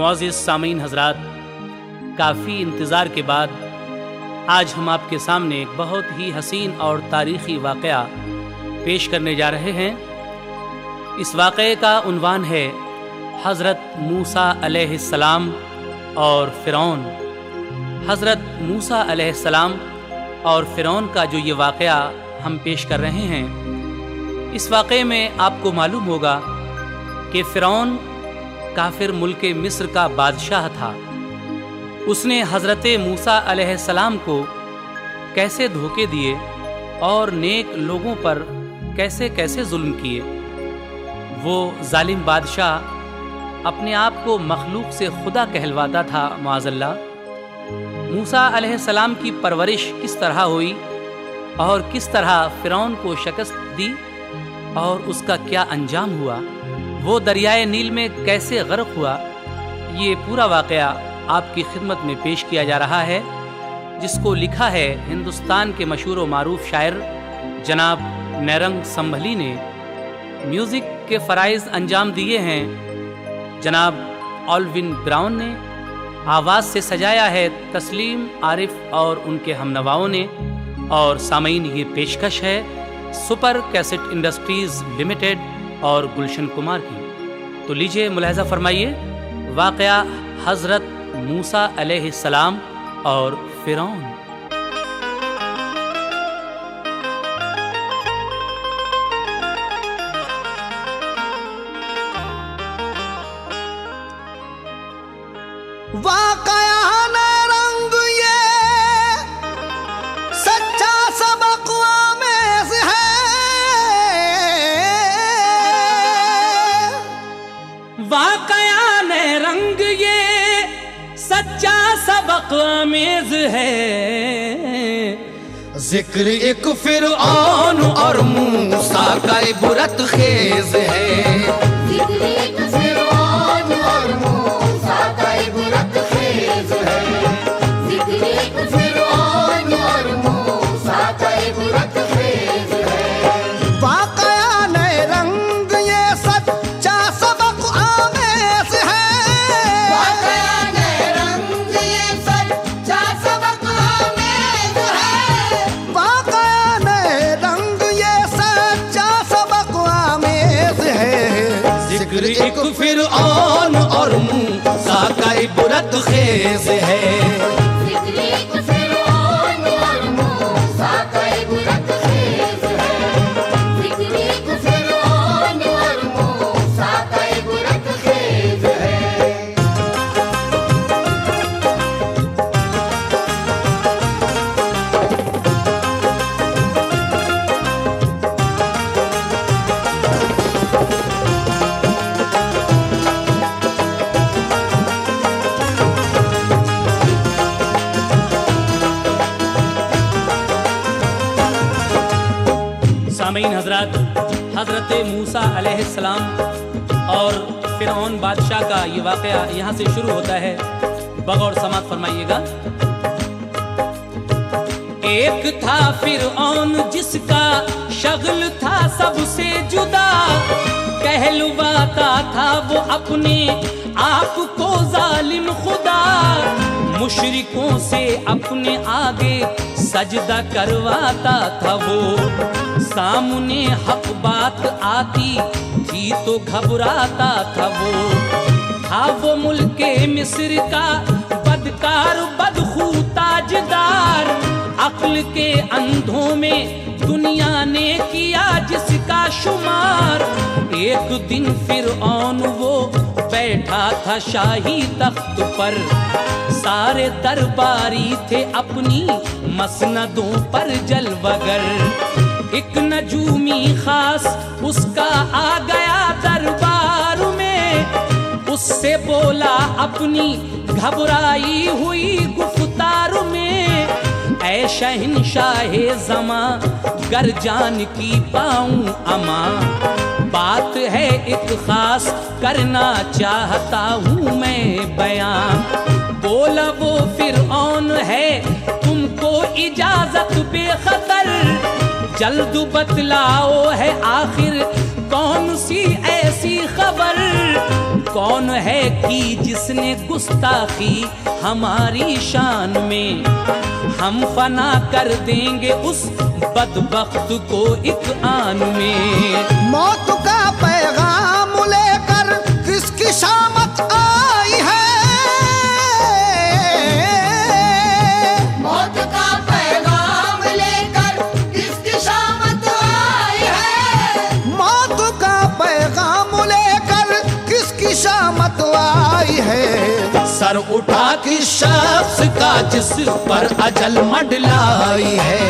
मुअज़्ज़िज़ सामीन हज़रात, काफ़ी इंतज़ार के बाद आज हम आपके सामने एक बहुत ही हसीन और तारीख़ी वाक़या पेश करने जा रहे हैं। इस वाक़े का उन्वान है हज़रत मूसा अलैहिस्सलाम और फ़िरौन। हज़रत मूसा अलैहिस्सलाम और फ़िरौन का जो ये वाक़या हम पेश कर रहे हैं, इस वाक़े में आपको मालूम होगा कि फ़िरौन काफ़िर मुल्क मिस्र का बादशाह था। उसने हज़रत मूसा अलैहिस्सलाम को कैसे धोखे दिए और नेक लोगों पर कैसे कैसे जुल्म किए। वो जालिम बादशाह अपने आप को मखलूक से खुदा कहलवाता था माज़अल्लाह। मूसा अलैहिस्सलाम की परवरिश किस तरह हुई और किस तरह फ़िरौन को शिकस्त दी और उसका क्या अंजाम हुआ, वो दरियाए नील में कैसे गर्क हुआ, ये पूरा वाक़या आपकी खिदमत में पेश किया जा रहा है, जिसको लिखा है हिंदुस्तान के मशहूर व मारूफ शायर जनाब नैरंग संभली ने। म्यूज़िक के फ़राइज़ अंजाम दिए हैं जनाब ऑल्विन ब्राउन ने। आवाज़ से सजाया है तस्लीम आरिफ और उनके हमनवाओं ने। और सामीन, ये पेशकश है सुपर कैसेट इंडस्ट्रीज़ लिमिटेड और गुलशन कुमार की। तो लीजिए मुलाहिज़ा फरमाइए वाक़या हज़रत मूसा अलैहिस्सलाम और फ़िरौन। वाक़या ने रंग ये सच्चा सबक आमेज़ है। वाक़या ने रंग ये सच्चा सबक आमेज़ है। जिक्र एक फ़िरऔन और मूसा का इबरत खेज़ है। जिक्र एक फ़िरऔन और मूसा का इबरत खेज़ है। जिक्र एक फ़िरऔन और मूसा का इबरत खेज़ है। वाक़या ने रंग ये सच्चा सबक आमेज़ है। वाक़या ने रंग ये सच्चा सबक आमेज़ है। वाक़या ने रंग ये सच्चा सबक आमेज़ है। जिक्र एक फ़िरऔन और मूसा का इबरत खेज़ है। जिक्र एक फ़िरऔन और मूसा का इबरत खेज़ है। जिक्र एक फ़िरऔन और मूसा का इबरत खेज़ है। सामीन हज़रात, हज़रत मूसा अलैहिस्सलाम और फ़िरौन बादशाह का ये वाक़या यहाँ से शुरू होता है। बगौर समात फरमाइएगा। एक था फ़िरऔन जिसका शगल था सबसे जुदा, कहलवाता था वो अपने आप को जालिम खुदा। मुशरिकों से अपने आगे सजदा करवाता था वो, सामने हक बात आती थी तो घबराता था वो मुल्के मिस्र का बदकार बदखू ताजदार। अक्ल के अंधों में दुनिया ने किया जिसका शुमार। एक दिन फ़िरऔन वो बैठा था शाही तख्त पर, सारे दरबारी थे अपनी मसनदों पर जलवगर। एक नजूमी खास उसका आ गया दरबार में, उससे बोला अपनी घबराई हुई गुफ्तार में, ऐ शहंशाहे ज़मा गर जान की पाऊं अमा, बात है एक खास करना चाहता हूँ मैं बयां। बोला वो फ़िरऔन है तुमको इजाजत बेखतर, जल्द बतलाओ है आखिर कौन सी ऐसी खबर, कौन है कि जिसने गुस्ताखी हमारी शान में, हम फना कर देंगे उस बदबख्त को एक आन में। मौत का पैगाम लेकर किसकी शामत आई है, मौत का पैगाम लेकर किसकी शामत आई है, मौत का पैगाम लेकर किसकी शामत आई है। सर उठा किस शख्स का जिस पर अजल मंडलाई है,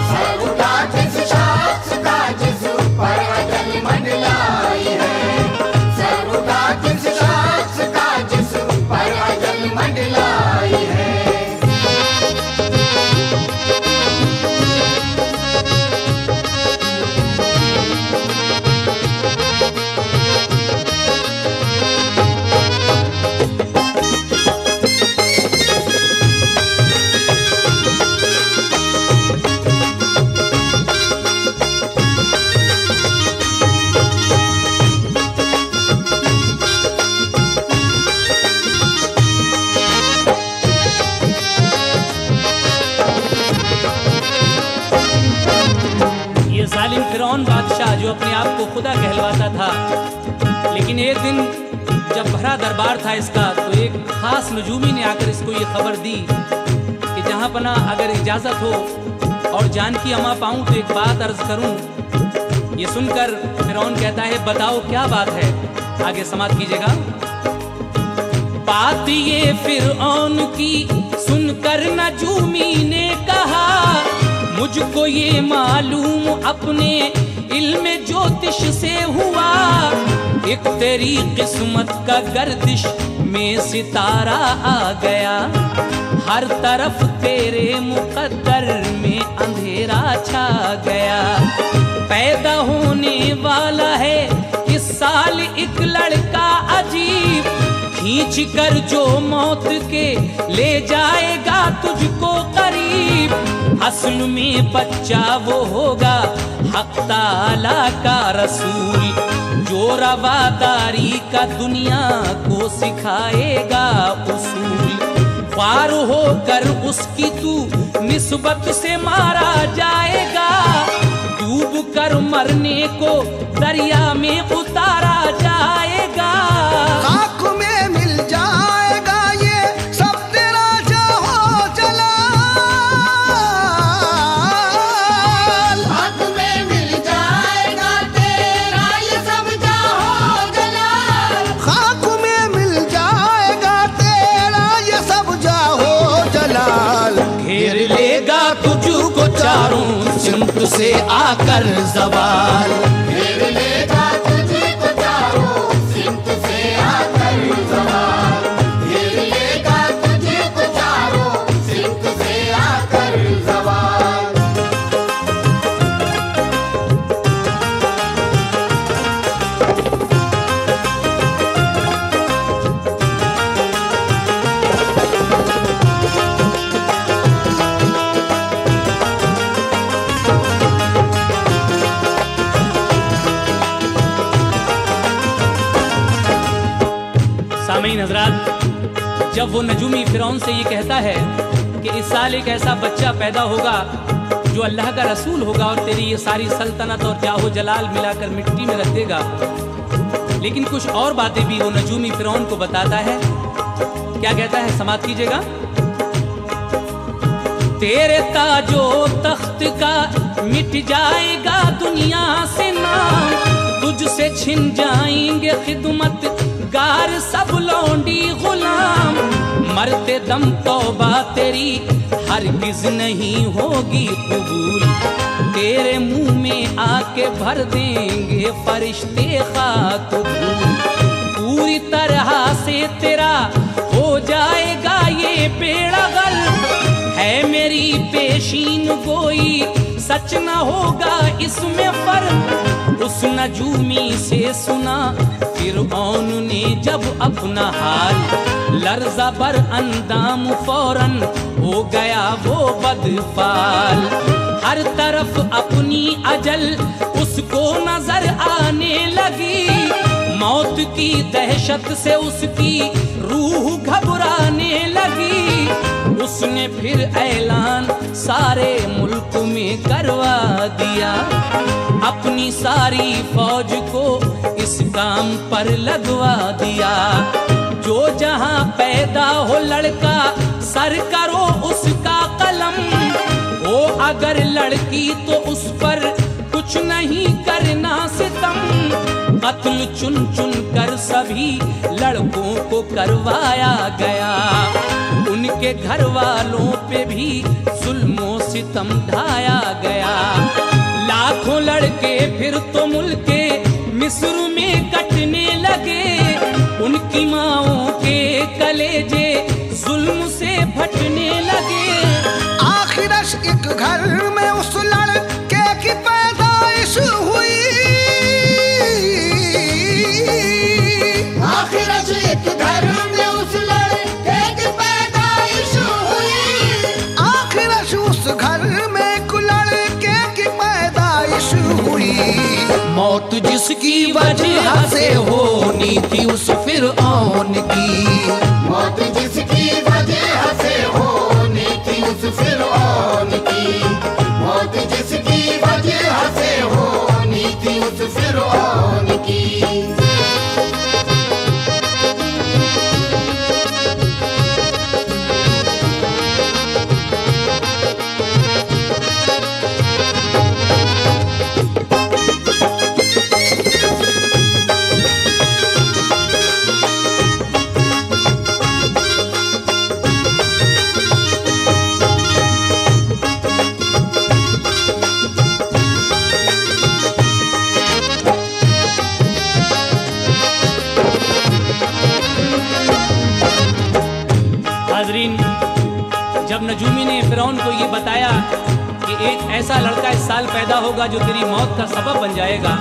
सर उठा किस शख्स का जिस पर अजल मंडलाई है, सर उठा किस शख्स का जिस पर अजल मंडलाई है। जालिम फिरौन बादशाह जो अपने आप को खुदा कहलवाता था, लेकिन एक दिन जब भरा दरबार था इसका, तो एक खास नजूमी ने आकर इसको ये खबर दी कि जहाँ पना अगर इजाज़त हो और जान की अमा पाऊँ तो एक बात अर्ज करूँ। ये सुनकर फिरौन कहता है, बताओ क्या बात है, आगे समाप्त कीजिएगा। बात ये फिरौन की सुनकर नजूमी ने कहा, मुझको ये मालूम अपने इल्म ज्योतिष से हुआ, एक तेरी किस्मत का गर्दिश में सितारा आ गया, हर तरफ तेरे मुकद्दर में अंधेरा छा गया। पैदा होने वाला है इस साल एक लड़का अजीब, खींच कर जो मौत के ले जाएगा तुझको करीब, असल में बच्चा वो होगा हक ताला का रसूल, जो रवादारी का दुनिया को सिखाएगा उसूल। पार होकर उसकी तू निस्बत से मारा जाएगा, डूब कर मरने को दरिया में उतारा जाएगा। खाक में मिल जाएगा ये सब तेरा जहो जलाल, खाक में मिल जाएगा तेरा ये सब जहो जलाल, खाक में मिल जाएगा तेरा ये सब जहो जलाल। घेर लेगा तुझको चारों सिमत से आकर ज़वाल, घेर लेगा तुझको चारों सिमत से आकर ज़वाल, घेर लेगा तुझको चारों सिमत से आकर ज़वाल। सामीन हजरात, जब वो नजूमी फिरौन से ये कहता है कि इस साल एक ऐसा बच्चा पैदा होगा जो अल्लाह का रसूल होगा और तेरी ये सारी सल्तनत और जाहो जलाल मिलाकर मिट्टी में रख देगा, लेकिन कुछ और बातें भी वो नजूमी फिरौन को बताता है। क्या कहता है, समाप्त कीजिएगा। तेरे ताजो तख्त का मिट जाएगा दुनिया से नाम, तुझसे छिन जाएंगे खिदमत गार सब लौंडी गुलाम, मरते दम तौबा तेरी हरगिज नहीं होगी कबूल, तेरे मुंह में आके भर देंगे फरिश्ते खाक धूल, पूरी तरह से तेरा हो जाएगा ये बेड़ा गर्क, है मेरी पेशीन गोई सच न होगा इसमें फर्क। उस नजूमी से सुना फिरऔन ने जब अपना हाल, लर्जा बर अंदाम फौरन हो गया वो बदफाल, हर तरफ अपनी अजल उसको नजर आने लगी, मौत की दहशत से उसकी रूह घबराने लगी। उसने फिर ऐलान सारे मुल्क में करवा दिया, अपनी सारी फौज को इस काम पर लगवा दिया। जो जहां पैदा हो लड़का सर करो उसका कलम, हो अगर लड़की तो उस पर कुछ नहीं करना सितम। कत्ल चुन चुन कर सभी लड़कों को करवाया गया, उनके घर वालों पे भी जुल्मों सितम ढाया गया। लाखों लड़के फिर तो मुल्के मिस्र में कटने लगे, उनकी माओं के कलेजे जुल्म से फटने लगे। आखिरश एक घर में उस लड़के की पैदाइश हुई, आखिरश एक घर में उस लड़के की पैदाइश हुई, आखिरश उस घर में एक लड़के की पैदाइश हुई। मौत जिसकी वजह से होनी थी उस फिरऔन की, मौत जिसकी वजह से होनी थी उस फिरऔन की, मौत जिसकी वजह से होनी थी उस फिरऔन की। जब नजूमी ने फिरौन को ये बताया कि एक ऐसा लड़का इस साल पैदा होगा जो तेरी मौत का सबब बन जाएगा,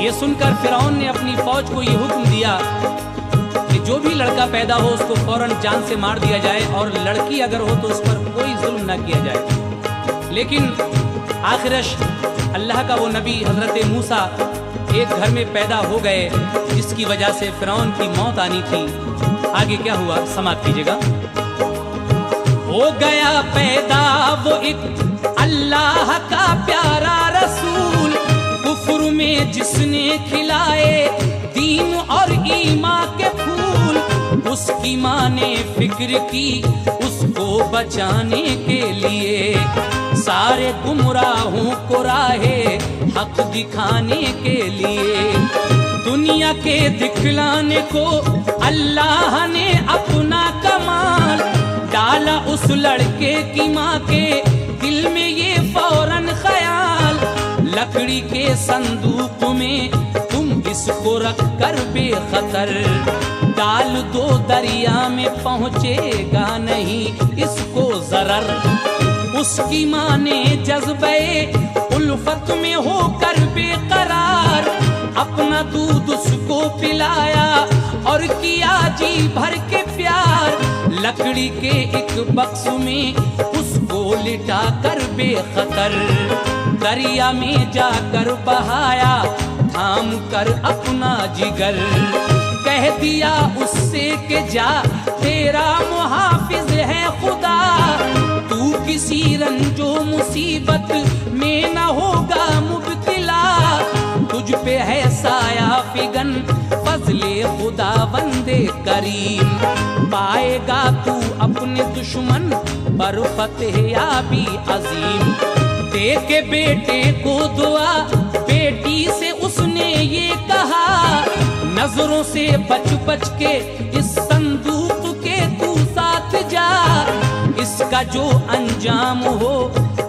ये सुनकर फिरौन ने अपनी फौज को ये हुक्म दिया कि जो भी लड़का पैदा हो उसको फौरन जान से मार दिया जाए और लड़की अगर हो तो उस पर कोई जुल्म न किया जाए। लेकिन आखिरश अल्लाह का वो नबी हजरत मूसा एक घर में पैदा हो गए, जिसकी वजह से फिरौन की मौत आनी थी। आगे क्या हुआ समाप्त कीजिएगा। हो गया पैदा वो एक अल्लाह का प्यारा रसूल, कुफ्र में जिसने खिलाए दीन और ईमान के फूल। उसकी माँ ने फिक्र की उसको बचाने के लिए, सारे गुमराहों को राहे हक दिखाने के लिए। दुनिया के दिखलाने को अल्लाह ने अपना कमाल डाला, उस लड़के की माँ के दिल में ये फौरन ख्याल। लकड़ी के संदूक में तुम इसको रख कर बेखतर डाल दो दरिया में, पहुँचेगा नहीं इसको जरर। उसकी माँ ने जज्बे उल्फत में होकर बेकरार अपना दूध उसको पिलाया और किया जी भर के प्यार। लकड़ी के एक बक्स में उसको लिटा कर बेखतर दरिया में जाकर बहाया, थाम कर अपना जिगर। कह दिया उससे कि जा तेरा मुहाफिज है खुदा, तू किसी रंजो मुसीबत में न होगा मुब्तिला। तुझ पे है साया फिगन फजले खुदा बंदे करीम, पाएगा तू अपने दुश्मन पर फतेह याबी अजीम। दे के बेटे को दुआ बेटी से उसने ये कहा, नजरों से बच बच के इस संदूक के तू साथ जा। इसका जो अंजाम हो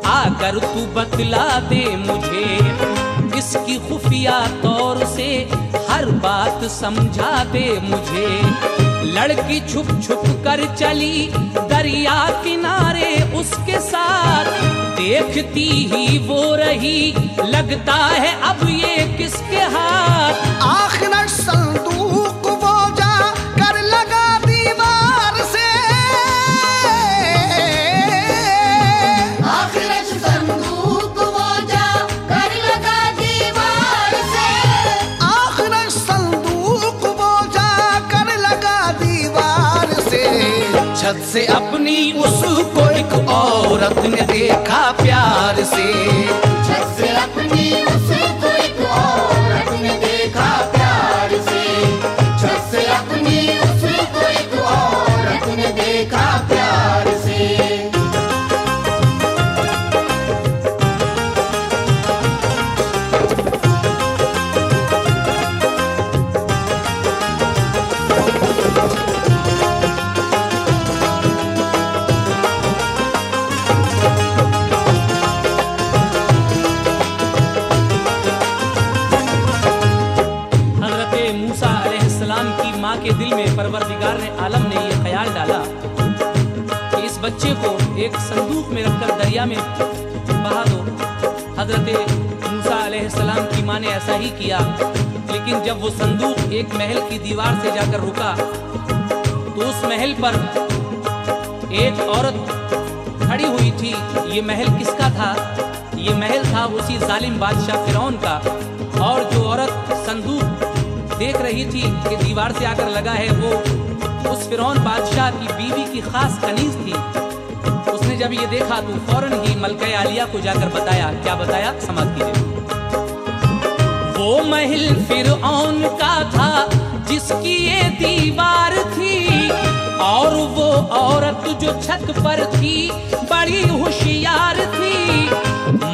आकर तू बतला दे मुझे, इसकी खुफिया तौर से हर बात समझा दे मुझे। लड़की छुप छुप कर चली दरिया किनारे उसके साथ, देखती ही वो रही लगता है अब ये किसके हाथ। आखिर संदूक वो जा कर लगा दीवार से, आखिर संदूक वो जा कर लगा दीवार से, आखिर संदूक से अपनी उसको एक औरत ने देखा प्यार से, छत से अपनी उसको एक औरत ने देखा प्यार से, छत से अपनी उसको एक औरत ने देखा प्यार से। के दिल में परवरदिगार ने आलम ने ये ख्याल डाला कि इस बच्चे को एक संदूक में रखकर दरिया में बहा दो। हजरत मूसा अलैहिस्सलाम की माँ ने ऐसा ही किया, लेकिन जब वो संदूक एक महल की दीवार से जाकर रुका तो उस महल पर एक औरत खड़ी हुई थी। ये महल किसका था? ये महल था उसी जालिम बादशाह फिरौन का। और जो औरत संदूक देख रही थी कि दीवार से आकर लगा है, वो उस फिरौन बादशाह की बीवी की खास कनीज थी। उसने जब ये देखा तो फौरन ही मलका आलिया को जाकर बताया। क्या बताया? समाप्त कीजिए। वो महल फिरौन का था जिसकी ये दीवार थी, और वो औरत जो छत पर थी बड़ी होशियार थी।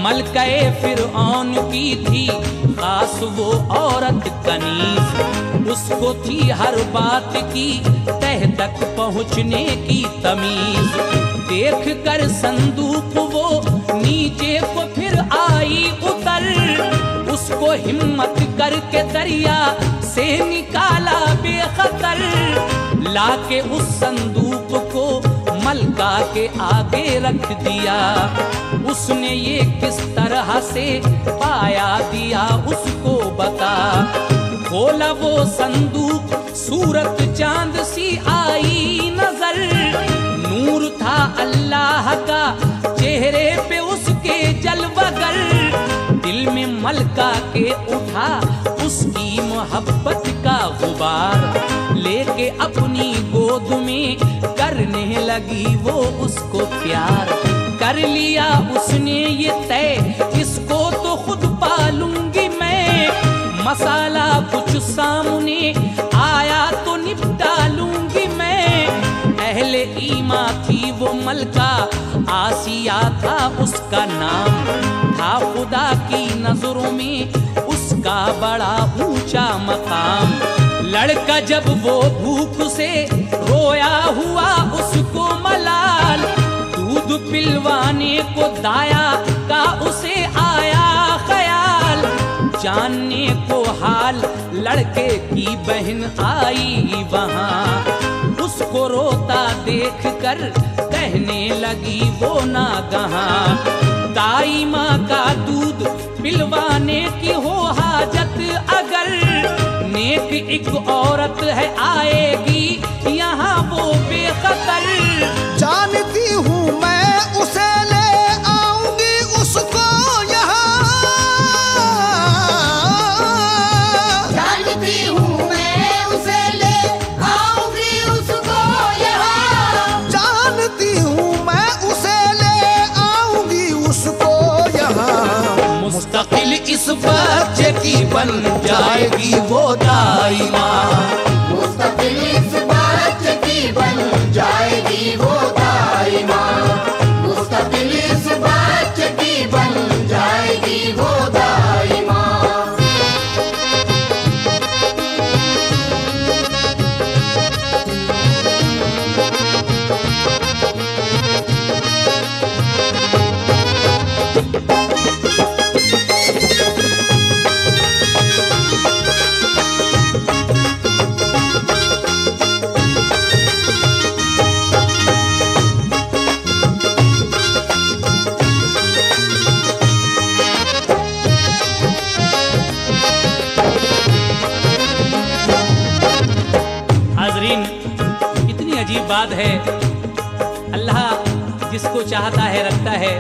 मलकाए फिरौन की थी खास वो औरत कनीज, उसको थी हर बात की तह तक पहुँचने की तमीज। देख कर संदूक वो नीचे को फिर आई उतर, उसको हिम्मत करके दरिया से निकाला बेखतर। लाके उस संदूक को मलका के आगे रख दिया। उसने ये किस तरह से पाया दिया उसको बता। खोला वो संदूक सूरत चांद सी आई नजर, नूर था अल्लाह का चेहरे पे उसके जलवगर। दिल में मलका के उठा उसकी मोहब्बत का गुबार, लेके अपनी गोद में करने लगी वो उसको प्यार। कर लिया उसने ये तय इसको तो खुद पालूंगी मैं, मसाला कुछ सामने आया तो निपटा लूंगी मैं। अहले ईमा थी वो मलका, आसिया था उसका नाम, था खुदा की नजरों में उसका बड़ा ऊंचा मकाम। लड़का जब वो भूख से रोया हुआ उसको मलाल, दूध पिलवाने को दाया का उसे आया ख्याल। जानने को हाल लड़के की बहन आई वहाँ, उसको रोता देख कर कहने लगी वो नागहां। दाई माँ का दूध पिलवाने की हो हाजत अगर, नेक एक औरत है आएगी यहाँ वो बेखतर। जानती हूँ मैं उसे ले आऊंगी उसको यहाँ, जानती हूँ मैं उसे ले आऊंगी उसको यहाँ, जानती हूँ मैं उसे ले आऊंगी उसको यहाँ। मुस्तकिल इस बच्चे की बन जाएगी वो दाइमा, मुस्तकिल इस बच्चे की बन जाएगी वो दाइमा, मुस्तकिल इस बच्चे की बन जाएगी वो दाइमा। इतनी अजीब बात है, अल्लाह जिसको चाहता है रखता है,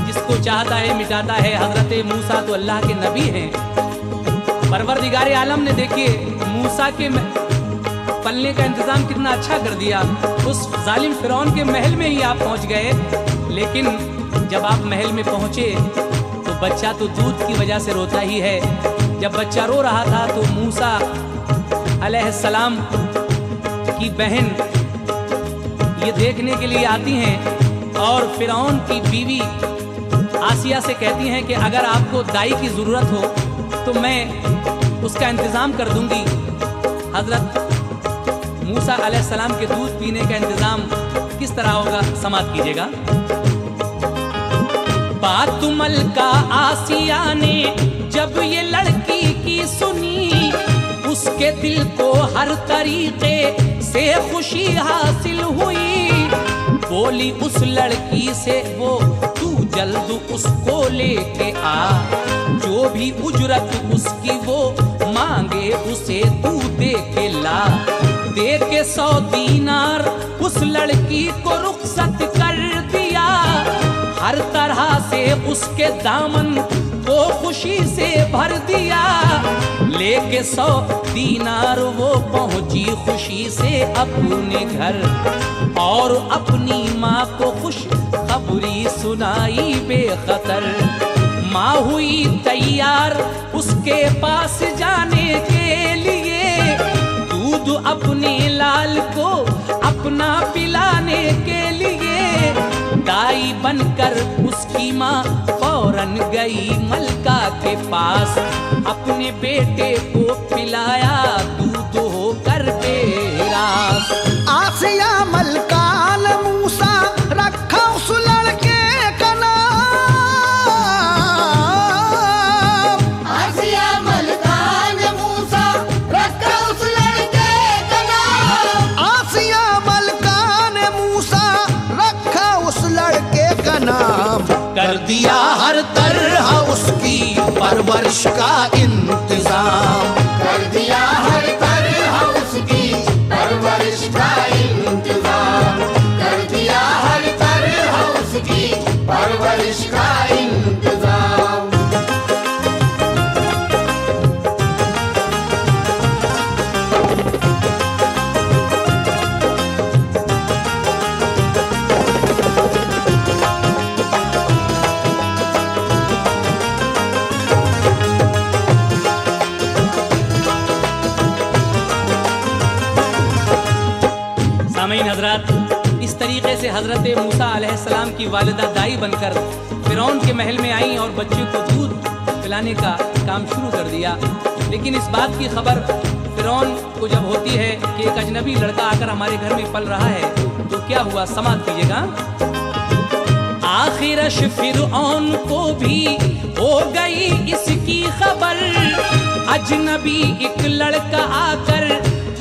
जिसको चाहता है मिटाता है। हजरत मूसा तो अल्लाह के नबी हैं। परवरदिगार आलम ने देखिए मूसा के पलने का इंतजाम कितना अच्छा कर दिया। उस जालिम फिरौन के महल में ही आप पहुंच गए। लेकिन जब आप महल में पहुंचे तो बच्चा तो दूध की वजह से रोता ही है। जब बच्चा रो रहा था तो मूसा अलैहिस्सलाम की बहन ये देखने के लिए आती हैं और फिरौन की बीवी आसिया से कहती हैं कि अगर आपको दाई की ज़रूरत हो तो मैं उसका इंतज़ाम कर दूंगी। हज़रत मूसा अलैहिस्सलाम के दूध पीने का इंतज़ाम किस तरह होगा, समाप्त कीजिएगा। बात मलका आसिया ने जब ये लड़की की सुनी, उसके दिल को हर तरीके से खुशी हासिल हुई। बोली उस लड़की से वो तू जल्द उसको लेके आ, जो भी उजरत उसकी वो मांगे उसे तू दे के ला। दे के 100 दीनार उस लड़की को रुखसत कर दिया। हर तरह से उसके दामन को खुशी से भर दिया। लेके 100 दीनार वो पहुंची खुशी से अपने घर और अपनी माँ को खुश खबरी सुनाई बेखतर। माँ हुई तैयार उसके पास जाने के लिए, दूध अपने लाल को अपना पिलाने के लिए। दाई बनकर उसकी माँ फौरन गई मलका के पास, अपने बेटे को पिलाया दूध होकर बेरास। आसिया मलका ने मूसा रखा उस लड़के का नाम। आसिया मलका ने मूसा रखा उस लड़के का नाम। आसिया मलका ने मूसा रखा उस लड़के का नाम। कर दिया हर तरह उसकी परवरिश का इंतजाम। कर दिया हर तरह उसकी परवरिश का इंतजाम। कर दिया हर तरह उसकी परवरिश का इंतजाम। सामीन हजरात, इस तरीके से हजरत मूसा अलैहिस्सलाम की वालिदा दाई बनकर फिरौन के महल में आई और बच्चे को दूध पिलाने का काम शुरू कर दिया। लेकिन इस बात की खबर फिरौन को जब होती है कि एक अजनबी लड़का आकर हमारे घर में पल रहा है, तो क्या हुआ, समाप्त कीजिएगा। आखिरश फिरौन को भी हो गई इसकी खबर, अजनबी एक लड़का आकर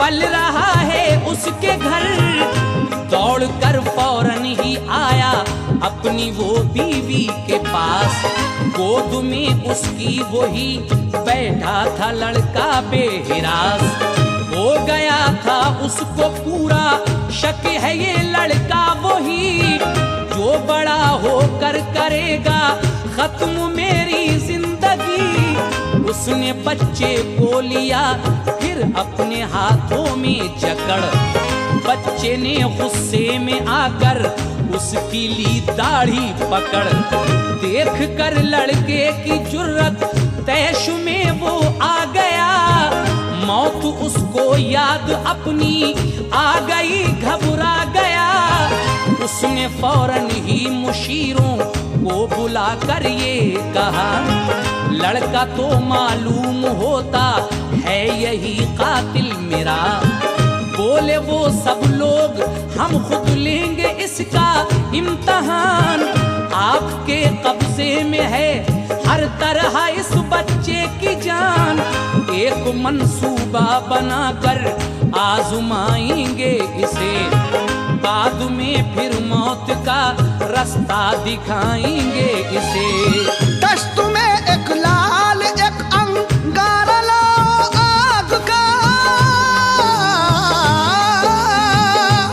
पल रहा है उसके घर। दौड़ कर फौरन ही आया अपनी वो बीवी के पास, गोद में उसकी वही बैठा था लड़का बेहिरास। हो गया था उसको पूरा शक है ये लड़का वही, जो बड़ा होकर करेगा खत्म मेरी जिंदगी। उसने बच्चे को लिया फिर अपने हाथों में जकड़, बच्चे ने गुस्से में आकर उसकी ली दाढ़ी पकड़। देख कर लड़के की जुर्रत तैश में वो आ गया, मौत उसको याद अपनी आ गई, घबरा गया। उसने फौरन ही मुशीरों को बुला कर ये कहा, लड़का तो मालूम होता है यही कातिल मेरा। बोले वो सब लोग हम खुद लेंगे इसका इम्तहान, आपके कब्जे में है हर तरह इस बच्चे की जान। एक मंसूबा बनाकर आजमाएंगे इसे, बाद में फिर मौत का रास्ता दिखाएंगे इसे। दश्त में एक लाल एक अंगारा लाओ आग का,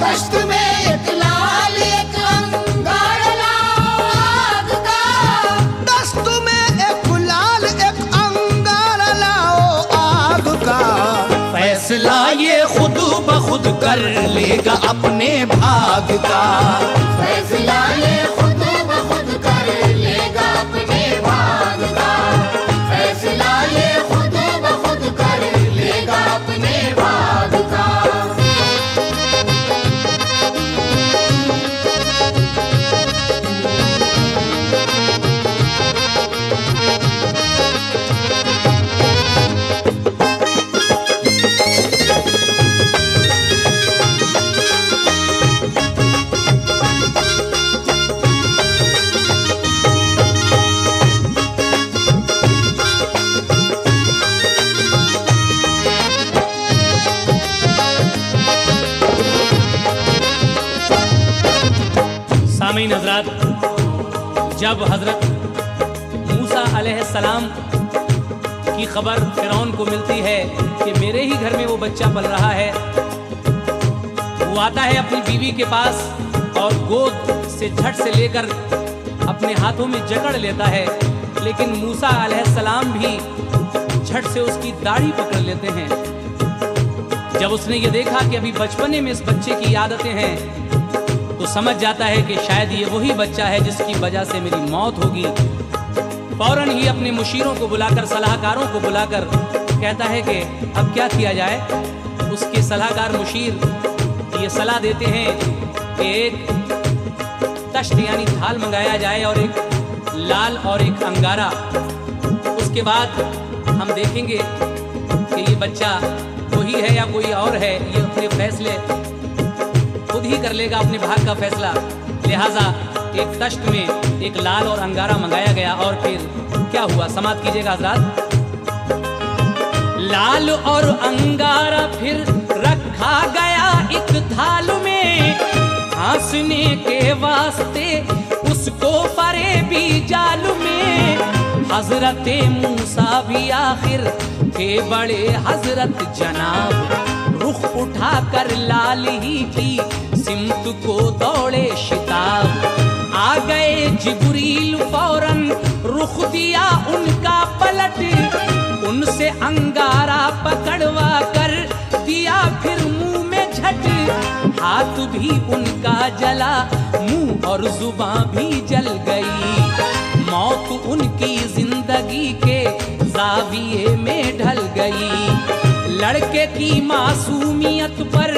दश्त में एक लाल एक अंगारा लाओ आग का। दश्त में एक लाल एक अंगारा लाओ आग का। फैसला ये खुद ब कर लेगा अपने भाग का। फैसला ये खुद ब खुद कर लेगा अपने भाग का। फैसला ये खुद ब खुद कर लेगा अपने भाग का। सामीन हजरात, जब हजरत मूसा अलैहिस्सलाम की खबर फिरौन को मिलती है कि मेरे ही घर में वो बच्चा पल रहा है, वो आता है अपनी बीवी के पास और गोद से झट से लेकर अपने हाथों में जकड़ लेता है। लेकिन मूसा अलैहिस्सलाम भी झट से उसकी दाढ़ी पकड़ लेते हैं। जब उसने ये देखा कि अभी बचपने में इस बच्चे की आदतें हैं, तो समझ जाता है कि शायद ये वही बच्चा है जिसकी वजह से मेरी मौत होगी। फौरन ही अपने मुशीरों को बुलाकर, सलाहकारों को बुलाकर कहता है कि अब क्या किया जाए। उसके सलाहकार मुशीर ये सलाह देते हैं कि एक तश्त यानी थाल मंगाया जाए और एक लाल और एक अंगारा। उसके बाद हम देखेंगे कि ये बच्चा वही है या कोई और है। ये अपने फैसले खुद ही कर लेगा, अपने भाग का फैसला। लिहाजा एक तश्त में एक लाल और अंगारा मंगाया गया और फिर क्या हुआ, समाप्त कीजिएगा हजरात। लाल और अंगारा फिर रखा गया एक थाल में, हंसने के वास्ते उसको फरेबी जाल में। हजरत मूसा भी आखिर थे बड़े हजरत जनाब, रुख उठा कर लाल ही की सिमत को दौड़े शिताब। आ गए जिब्रील फौरन रुख दिया उनका पलट, उनसे अंगारा पकड़वा कर दिया फिर मुंह में झट। हाथ भी उनका जला, मुंह और जुबां भी जल गई। मौत उनकी जिंदगी के ज़ाविये में ढल गई। लड़के की मासूमियत पर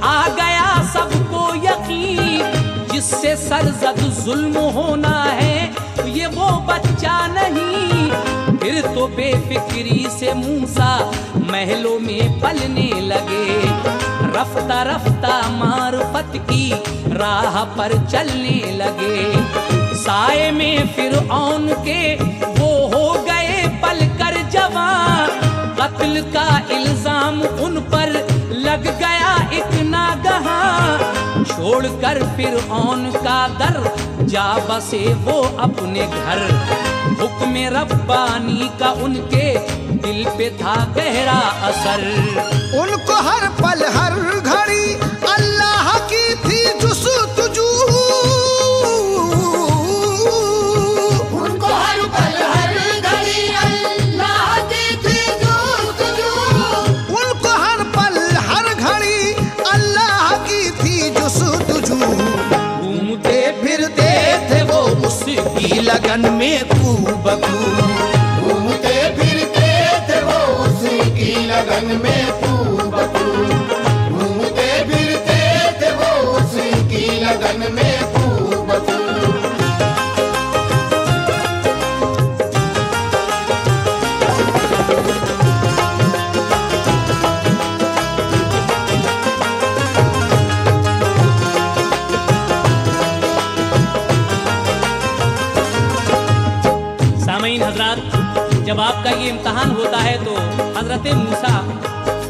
आ गया सबको यकीन, जिससे सरजद जुल्म होना है ये वो बच्चा नहीं। फिर तो बेफिक्री से मूसा महलों में पलने लगे, रफ्ता रफ्ता मार्फत की राह पर चलने लगे। साए में फिरऔन के वो हो गए पलकर जवान, कत्ल का इल्जाम उन पर लग गया एक नागहां। छोड़कर फिरऔन का दर जा बसे वो अपने घर, हुक्म रब्बानी का उनके दिल पे था गहरा असर। उनको हर पल हर घड़ी अल्लाह की थी जुस्तजू, उनको हर पल हर घड़ी अल्लाह की थी जुस्तजू। उनको हर पल हर घड़ी अल्लाह की थी जुस्तजू। घूमते फिरते थे वो उसकी लगन में खूबकू, घूमते फिरते थे वो उसकी लगन में खूबकू। घूमते फिरते थे वो उसकी लगन में खूबकू। सामीन हजरात, जब आपका ये इम्तहान होता है तो हजरत मूसा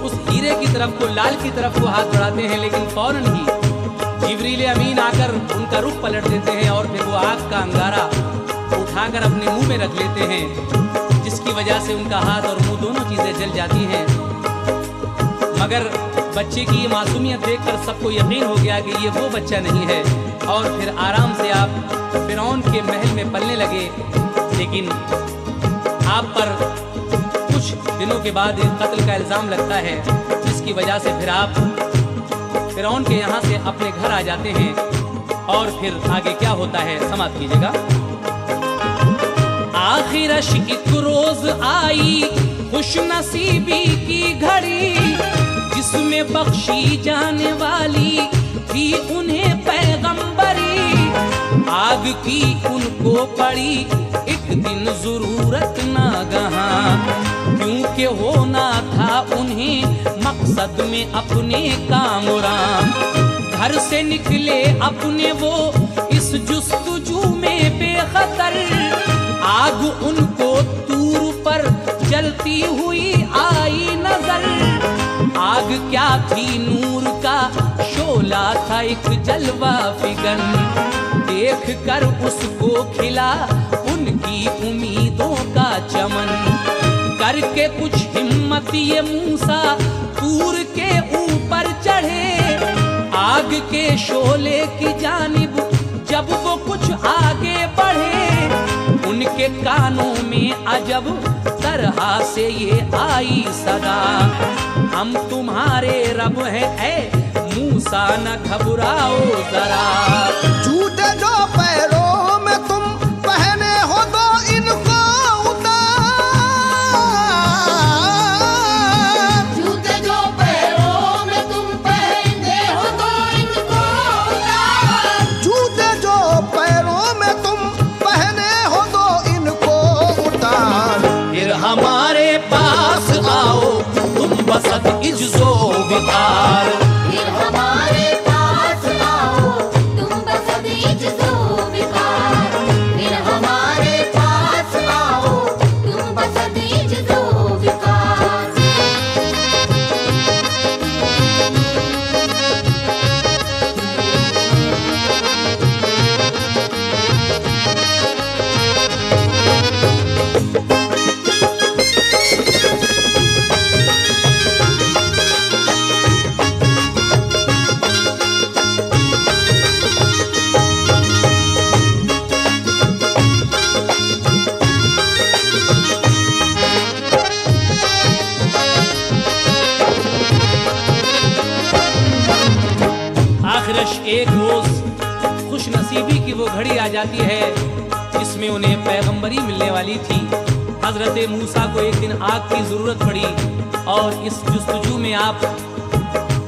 उस हीरे की तरफ को, लाल की तरफ को हाथ बढ़ाते हैं, लेकिन फौरन ही जिब्रील अमीन आकर उनका रुख पलट देते हैं और फिर वो आग का अंगारा उठाकर अपने मुंह में रख लेते हैं, जिसकी वजह से उनका हाथ और मुंह दोनों चीज़ें जल जाती हैं। मगर बच्चे की ये मासूमियत देखकर सबको यकीन हो गया कि ये वो बच्चा नहीं है, और फिर आराम से आप फिरौन के महल में पलने लगे। लेकिन आप पर कुछ दिनों के बाद कत्ल का इल्ज़ाम लगता है, जिसकी वजह से फिर आप फिरौन के यहाँ से अपने घर आ जाते हैं। और फिर आगे क्या होता है समाप्त कीजिएगा। आखिरश एक रोज आई खुश नसीबी की घड़ी, जिसमें बख्शी जाने वाली थी उन्हें पैगंबरी। आग की उनको पड़ी एक दिन जरूरत नागहां, क्योंकि होना था उन्हें मकसद में अपने कामरान। घर से निकले अपने वो इस जुस्तजू में बेखतर, आग उनको तूर पर जलती हुई आई नजर। आग क्या थी, नूर का शोला था एक जलवा फिगन, देख कर उसको खिला उनकी उम्मीदों का चमन। करके कुछ हिम्मत ये मूसा तूर के ऊपर चढ़े, आग के शोले की जानिब जब वो कुछ आगे बढ़े, उनके कानों में अजब तरह से ये आई सदा, हम तुम्हारे रब हैं ऐ मूसा न घबराओ जरा। जूते जो पैरों में तुम पहने हो दो इनको उतार, जूते जो पैरों में तुम पहने हो दो इनको उतार, जूते जो पैरों में तुम पहने हो दो इनको उतार। फिर हमारे पास आओ तुम बसत इज्जो विकार, फिर हमारे पास आओ तुम बसत इज्जो विकार, फिर हमारे पास आओ तुम बसत इज्जो विकार। आखिरश एक रोज खुश नसीबी की वो घड़ी आ जाती है जिसमें उन्हें पैगंबरी मिलने वाली थी। हजरत मूसा को एक दिन आग की जरूरत पड़ी और इस जुस्तजू में आप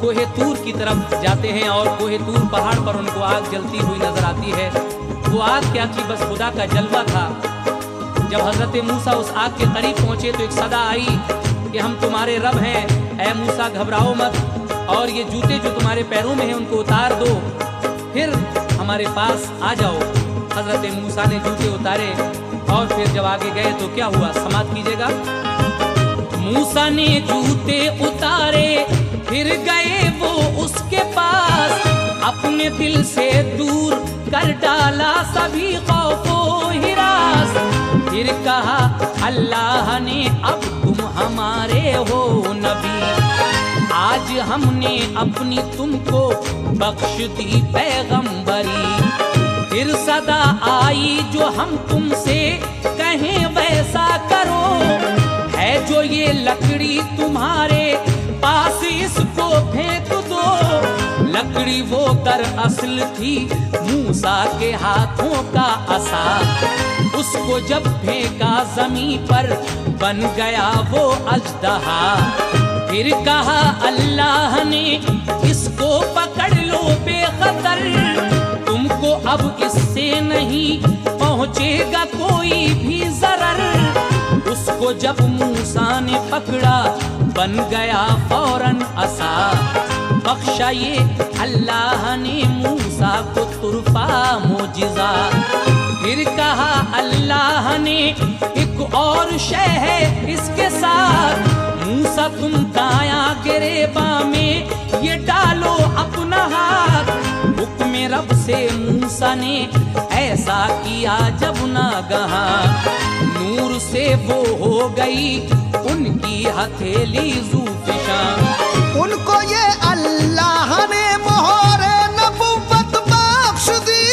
कोहे तूर की तरफ जाते हैं और कोहे तूर पहाड़ पर उनको आग जलती हुई नजर आती है। वो आग क्या थी, बस खुदा का जलवा था। जब हजरत मूसा उस आग के करीब पहुंचे तो एक सदा आई कि हम तुम्हारे रब हैं ऐ मूसा घबराओ मत, और ये जूते जो तुम्हारे पैरों में हैं उनको उतार दो, फिर हमारे पास आ जाओ। हजरत मूसा ने जूते उतारे और फिर जब आगे गए तो क्या हुआ समाप्त कीजिएगा। मूसा ने जूते उतारे फिर गए वो उसके पास, अपने दिल से दूर कर डाला सभी खौफो हिरास। फिर कहा अल्लाह ने अब तुम हमारे हो नबी, आज हमने अपनी तुमको बख्श दी पैगंबरी। फिर सदा आई जो हम तुमसे कहें वैसा करो, है जो ये लकड़ी तुम्हारे पास इसको फेंक दो। लकड़ी वो दरअसल थी मूसा के हाथों का असा, उसको जब फेंका जमीन पर बन गया वो अजदहा। फिर कहा अल्लाह ने इसको पकड़ लो बेखतर, तुमको अब इससे नहीं पहुंचेगा कोई भी जरर। उसको जब मूसा ने पकड़ा बन गया फौरन असा, बख्शा ये अल्लाह ने मूसा को तुरफा मोजिजा। फिर कहा अल्लाह ने एक और शय है इसके साथ, मूसा तुम दाया गिरेबा में ये डालो अपना हाथ। हुक्म रब से मूसा ने ऐसा किया जब नागहां, नूर से वो हो गई उनकी हथेली ज़ूफ़िशां। उनको ये अल्लाह ने मोहरे नबुव्वत बख्श दी,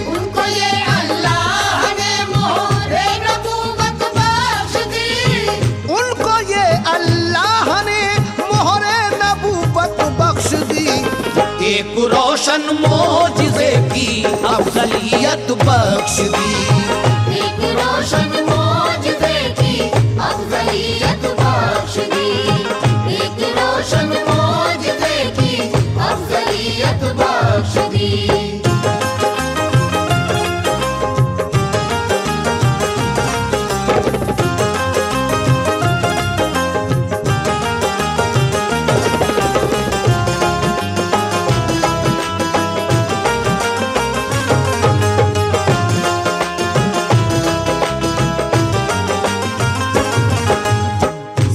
उनको ये अल्लाह ने मोहरे नबूवत बख्श दी, उनको ये अल्लाह ने एक रोशन मोजिज़े की अफजलियत बख्श दी। एक रोशन मोजिज़े की अफजलियत बख्श दी। एक रोशन मोजिज़े की अफजलियत बख्श दी।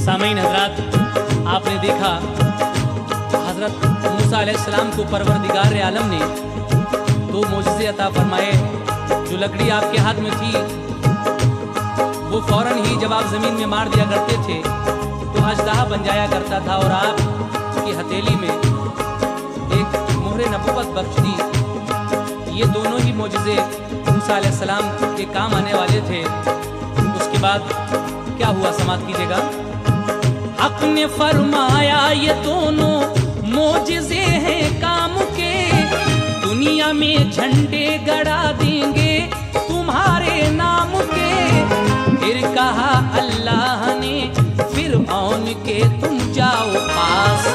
सामीन हजरात, आपने देखा हजरत मूसा अलैहिस्सलाम को परवरदिगार आलम ने दो मोजिज़े अता फरमाए। जो लकड़ी आपके हाथ में थी वो फौरन ही जब आप ज़मीन में मार दिया करते थे तो अजदहा बन जाया करता था, और आपकी हथेली में एक मोहरे नबूवत बख्श दी। ये दोनों ही मोजिज़े मूसा अलैहिस्सलाम के काम आने वाले थे। उसके बाद क्या हुआ, समाप्त कीजिएगा। हक ने फरमाया ये दोनों मोजिज़े हैं काम के, दुनिया में झंडे गड़ा देंगे तुम्हारे नाम के। फिर कहा अल्लाह ने फिरऔन के तुम जाओ पास,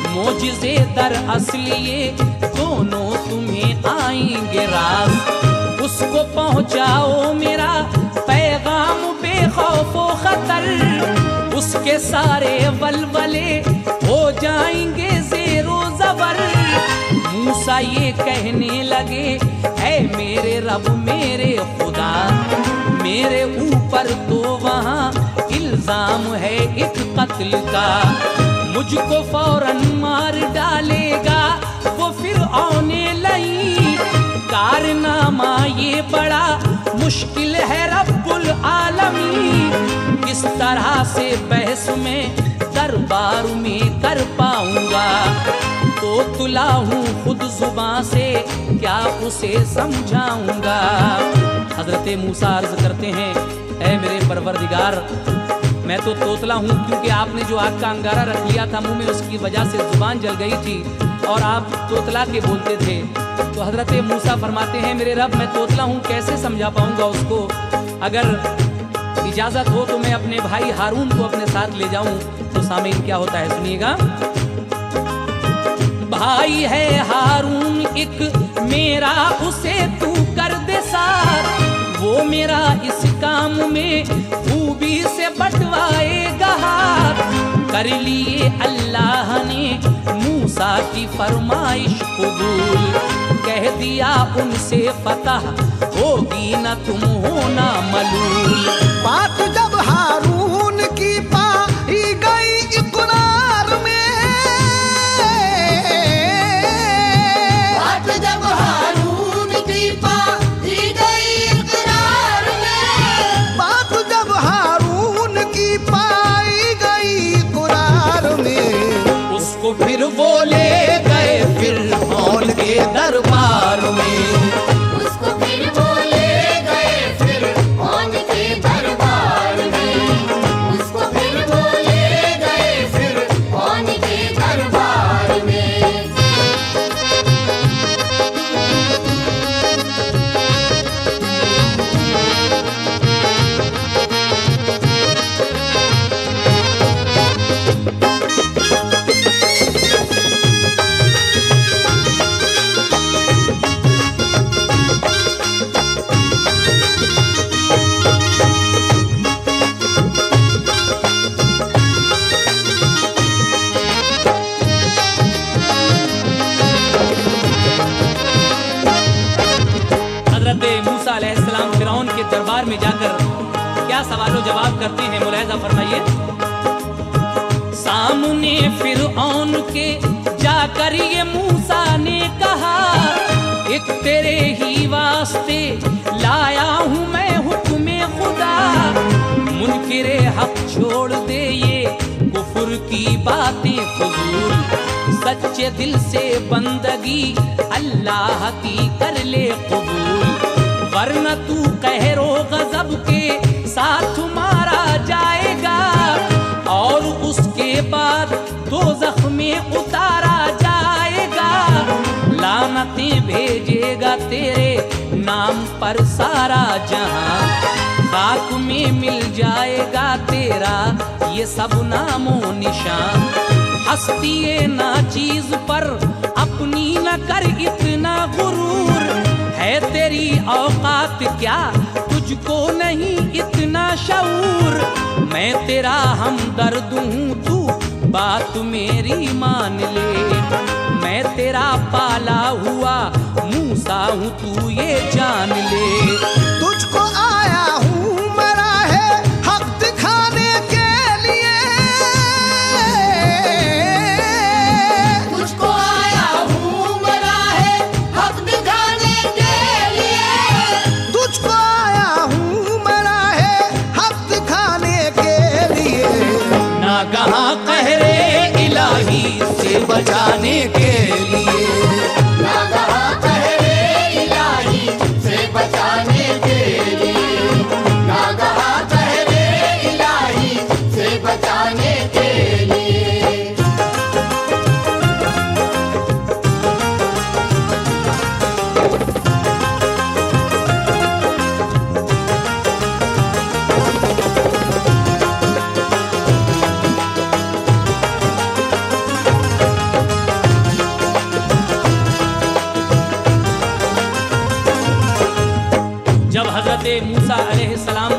मोजिज़े दर असली ये दोनों तुम्हें आएंगे रास। उसको पहुंचाओ मेरा पैगाम बेखौफ खतर, उसके सारे वलवले हो जाएंगे ज़ेरो ज़बर। मूसा ये कहने लगे ऐ मेरे रब मेरे खुदा, मेरे ऊपर तो वहाँ इल्जाम है एक कत्ल का, मुझको फौरन मार डालेगा वो फिरऔन लई। कारनामा ये बड़ा मुश्किल है रब्बुल आलमीन, किस तरह से बहस में दरबार में कर पाऊंगा। तो तुला हूँ खुद जुबां से क्या उसे समझाऊंगा। हजरत मूसा अर्ज करते हैं ऐ मेरे परवरदिगार, मैं तो तोतला हूँ क्योंकि आपने जो आग का अंगारा रख लिया था मुंह में, उसकी वजह से जुबान जल गई थी और आप तोतला के बोलते थे। तो हजरत मूसा फरमाते हैं मेरे रब, मैं तोतला हूँ, कैसे समझा पाऊंगा उसको। अगर इजाजत हो तो मैं अपने भाई हारून को अपने साथ ले जाऊं। तो सामीन क्या होता है सुनिएगा। भाई है हारून एक मेरा, उसे तू कर दे साथ, वो मेरा इस काम में खूबी से बंटवाएगा हाथ। कर लिए अल्लाह ने मूसा की फरमाइश कबूल, कह दिया उनसे फतह होगी न तुम होना मलूल। बात जब हारून की पाई गई इकरार में, बात जब हारून की पाई गई इकरार में, बात जब हारून की पाई गई इकरार में, उसको फिर वो ले गए फिरऔन के दरबार में। उसको फिर वो ले गए फिरऔन के दरबार में। उसको फिर वो ले गए फिरऔन के दरबार में। दरबार में जाकर क्या सवालों जवाब करते हैं, मुलाहिजा फरमाइए। सामने फिरऔन के जाकर ये मूसा ने कहा, एक तेरे ही वास्ते लाया हूँ मैं हुक्म खुदा, मुनकिरे हक छोड़ दे ये कुफर की बातें फजूल, सच्चे दिल से बंदगी अल्लाह की कर ले कबूल, वरना तू कहरो गजब के साथ मारा जाएगा और उसके बाद दोज़ख में उतारा जाएगा। बारातें भेजेगा तेरे नाम पर सारा जहां। खाक में मिल जाएगा तेरा ये सब नामो निशान। हस्ती ना चीज पर अपनी न कर इतना गुरूर, है तेरी औकात क्या तुझको नहीं इतना शऊर। मैं तेरा हमदर्द हूँ तू बात मेरी मान ले, मैं तेरा पाला हुआ मूसा हूँ तू ये जान ले। तुझको आया हूँ मरा है हक दिखाने के लिए, तुझको आया हूँ मरा है हक दिखाने के लिए। तुझको आया हूँ मरा है हक दिखाने के लिए। नागहां कहरे इलाही से बचाने के लिए, नागहां कहरे इलाही से बचाने के लिए, नागहां कहरे इलाही से बचाने के लिए। जब हजरत मूसा अलैहिस्सलाम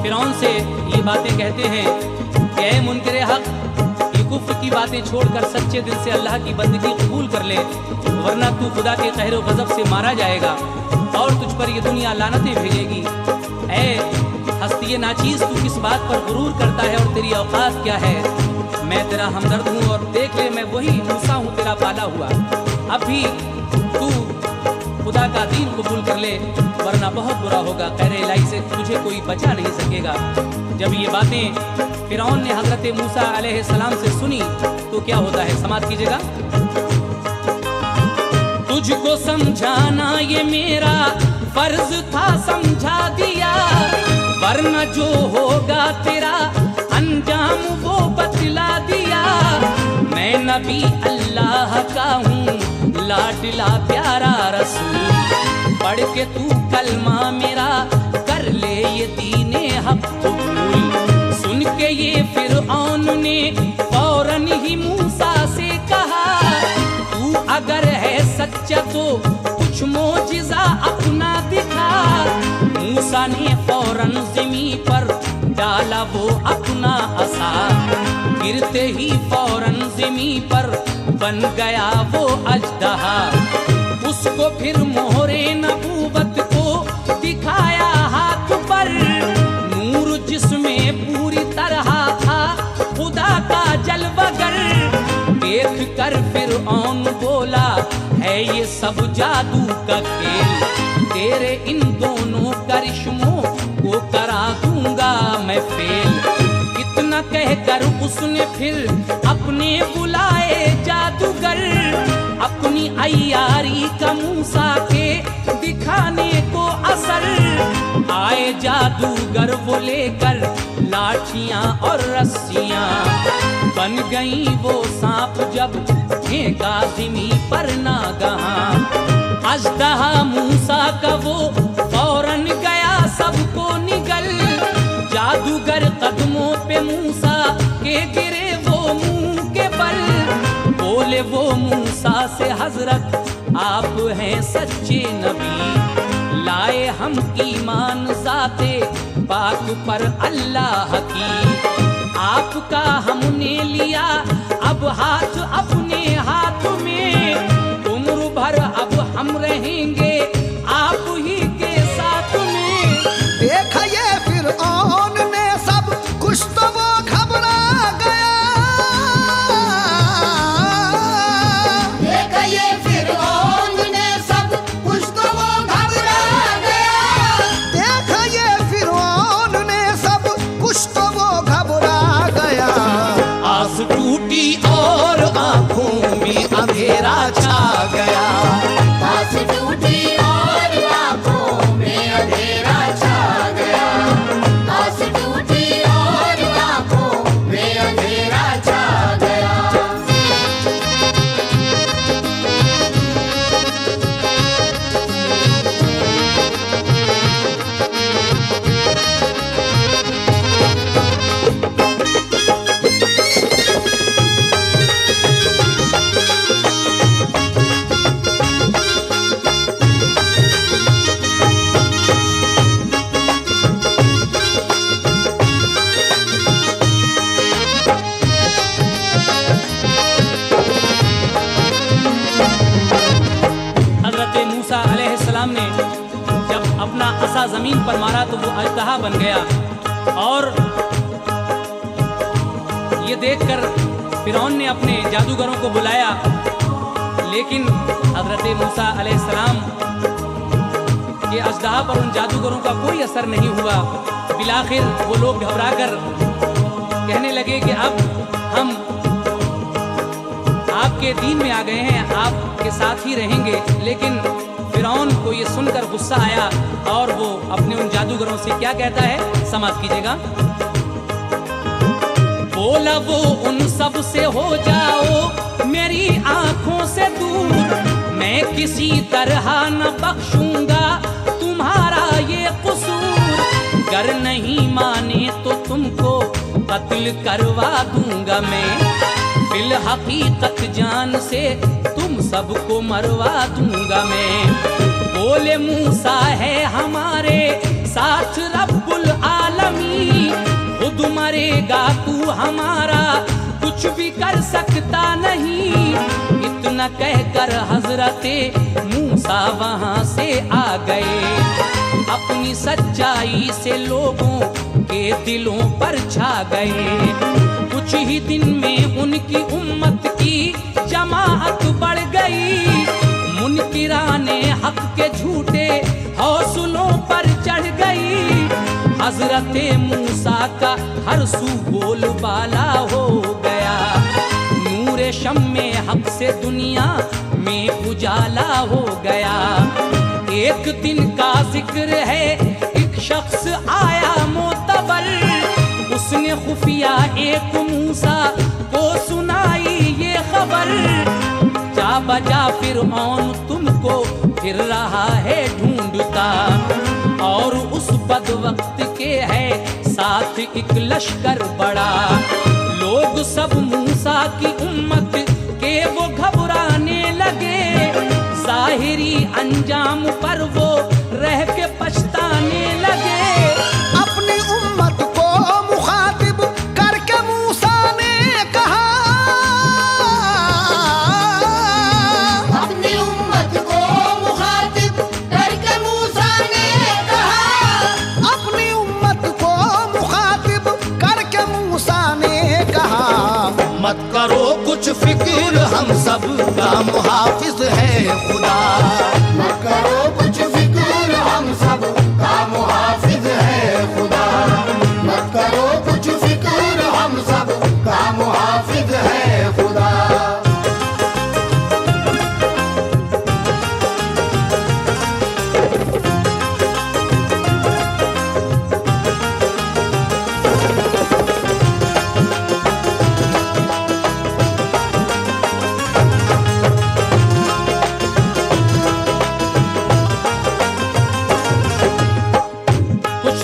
फिरौन से ये बातें कहते हैं कि ऐ मुनकिर हक, ये कुफ्र की बातें छोड़कर सच्चे दिल से अल्लाह की बंदगी कबूल कर ले, वरना तू खुदा के कहर व गज़ब से मारा जाएगा और तुझ पर ये दुनिया लानतें भेजेगी। ऐ हस्ती नाचीज, तू किस बात पर गुरूर करता है और तेरी औकात क्या है। मैं तेरा हमदर्द हूँ और देख ले मैं वही मूसा हूँ तेरा पाला हुआ। अब भी तू खुदा का दीन कबूल कर ले, वरना बहुत बुरा होगा। कहरे इलाही से तुझे कोई बचा नहीं सकेगा। जब ये बातें फिरौन ने हजरत मूसा अलैहिस्सलाम से सुनी तो क्या होता है, समाप्त कीजिएगा। तुझको समझाना ये मेरा फर्ज था, समझा दिया, वरना जो होगा तेरा अंजाम वो बतला दिया। मैं नबी अल्लाह का हूँ लाडला प्यारा रसूल, पढ़ के तू कलमा मेरा कर ले ये दीने हक कबूल। सुन के ये फिरऔन ने फौरन ही मूसा से कहा, तू अगर है सच्चा तो कुछ मोजिज़ा अपना दिखा। मूसा ने फौरन ज़मीन पर डाला वो अपना असा, गिरते ही फौरन ज़मीन पर बन गया वो अजदहा। उसको फिर मोहरे नबूवत को दिखाया हाथ पर, नूर जिसमें पूरी तरह था खुदा का जलवागर। देख कर फिरऔन बोला है ये सब जादू का खेल, तेरे इन दोनों करिश्मों को करा दूंगा मैं फेल। इतना कहकर उसने फिर अपने बुलाए जादूगर, अपनी अय्यारी का मूसा के दिखाने को असर। आए जादूगर वो लेकर लाठियां और रस्सियां, बन गई वो सांप जब फेंका ज़मीन पर नागहां। अजदहा मूसा का वो फौरन गया सबको निगल, जादूगर कदमों पे मूसा के गिरे वो मुंह के बल। बोले वो मूसा से हजरत आप हैं सच्चे नबी, लाए हम ईमान ज़ाते पाक पर अल्लाह की। आपका हमने लिया अब हाथ अपने हाथ में, उम्र भर अब हम रहेंगे आप ही के साथ में। देखा ये फिरऔन ने सब कुछ तो वो घबरा गया, देखा ये फिरऔन ने सब कुछ तो वो घबरा गया। देखा ये फिरऔन ने सब कुछ तो वो घबरा गया। आस टूटी और आंखों में अंधेरा छा गया। आस टूटी अपना असा जमीन पर मारा तो वो अजदहा बन गया। और ये देखकर फिरौन ने अपने जादूगरों को बुलाया, लेकिन हजरत मूसा अलैहिस्सलाम के अजदहा पर उन जादूगरों का कोई असर नहीं हुआ। बिलाखिर वो लोग घबराकर कहने लगे कि अब हम आपके दीन में आ गए हैं, आपके साथ ही रहेंगे। लेकिन फिरौन को ये सुनकर गुस्सा आया और वो अपने उन जादूगरों से क्या कहता है, समाप्त कीजिएगा। बोला वो उन सब से हो जाओ मेरी आंखों से दूर, मैं किसी तरह न बख्शूंगा तुम्हारा ये कसूर, गर नहीं माने तो तुमको कत्ल करवा दूंगा मैं, फिल हकीकत जान से तुम सबको मरवा दूंगा मैं। बोले मूसा है हमारे साथ रब्बुल आलमी, खुद मरेगा तू हमारा कुछ भी कर सकता नहीं। इतना कहकर हजरते मूसा वहां से आ गए, अपनी सच्चाई से लोगों के दिलों पर छा गए। कुछ ही दिन में उनकी उम्मत की जमाअत बढ़ गई, मुनकिराने हक के झूठे हौसलों पर चढ़ गई। हजरते मूसा का हर सू बोलबाला हो गया, नूरे शम्मे हक से दुनिया में उजाला हो गया। एक दिन का जिक्र है, एक शख्स आया मोतबर, उसने खुफिया एक मूसा को सुनाई ये खबर, जा बजा फिरऔन तुमको फिर रहा है ढूंढता, और उस बदवक्त के है साथ एक लश्कर बड़ा। लोग सब मूसा की उम्मत के वो घबराने लगे, जाहिरी अंजाम पर वो रह के पछताने लगे। अपनी उम्मत को मुखातिब करके मूसा ने कहा, अपनी उम्मत को मुखातिब करके मूसा ने कहा, अपनी उम्मत को मुखातिब करके मूसा ने कहा, मत करो कुछ फिक्र हम सब का मुहाफिज है खुदा, मत करो कुछ फिक्र हम सब का मुहाफिज है खुदा, मत करो कुछ फिक्र हम सब का मुहाफिज है खुदा।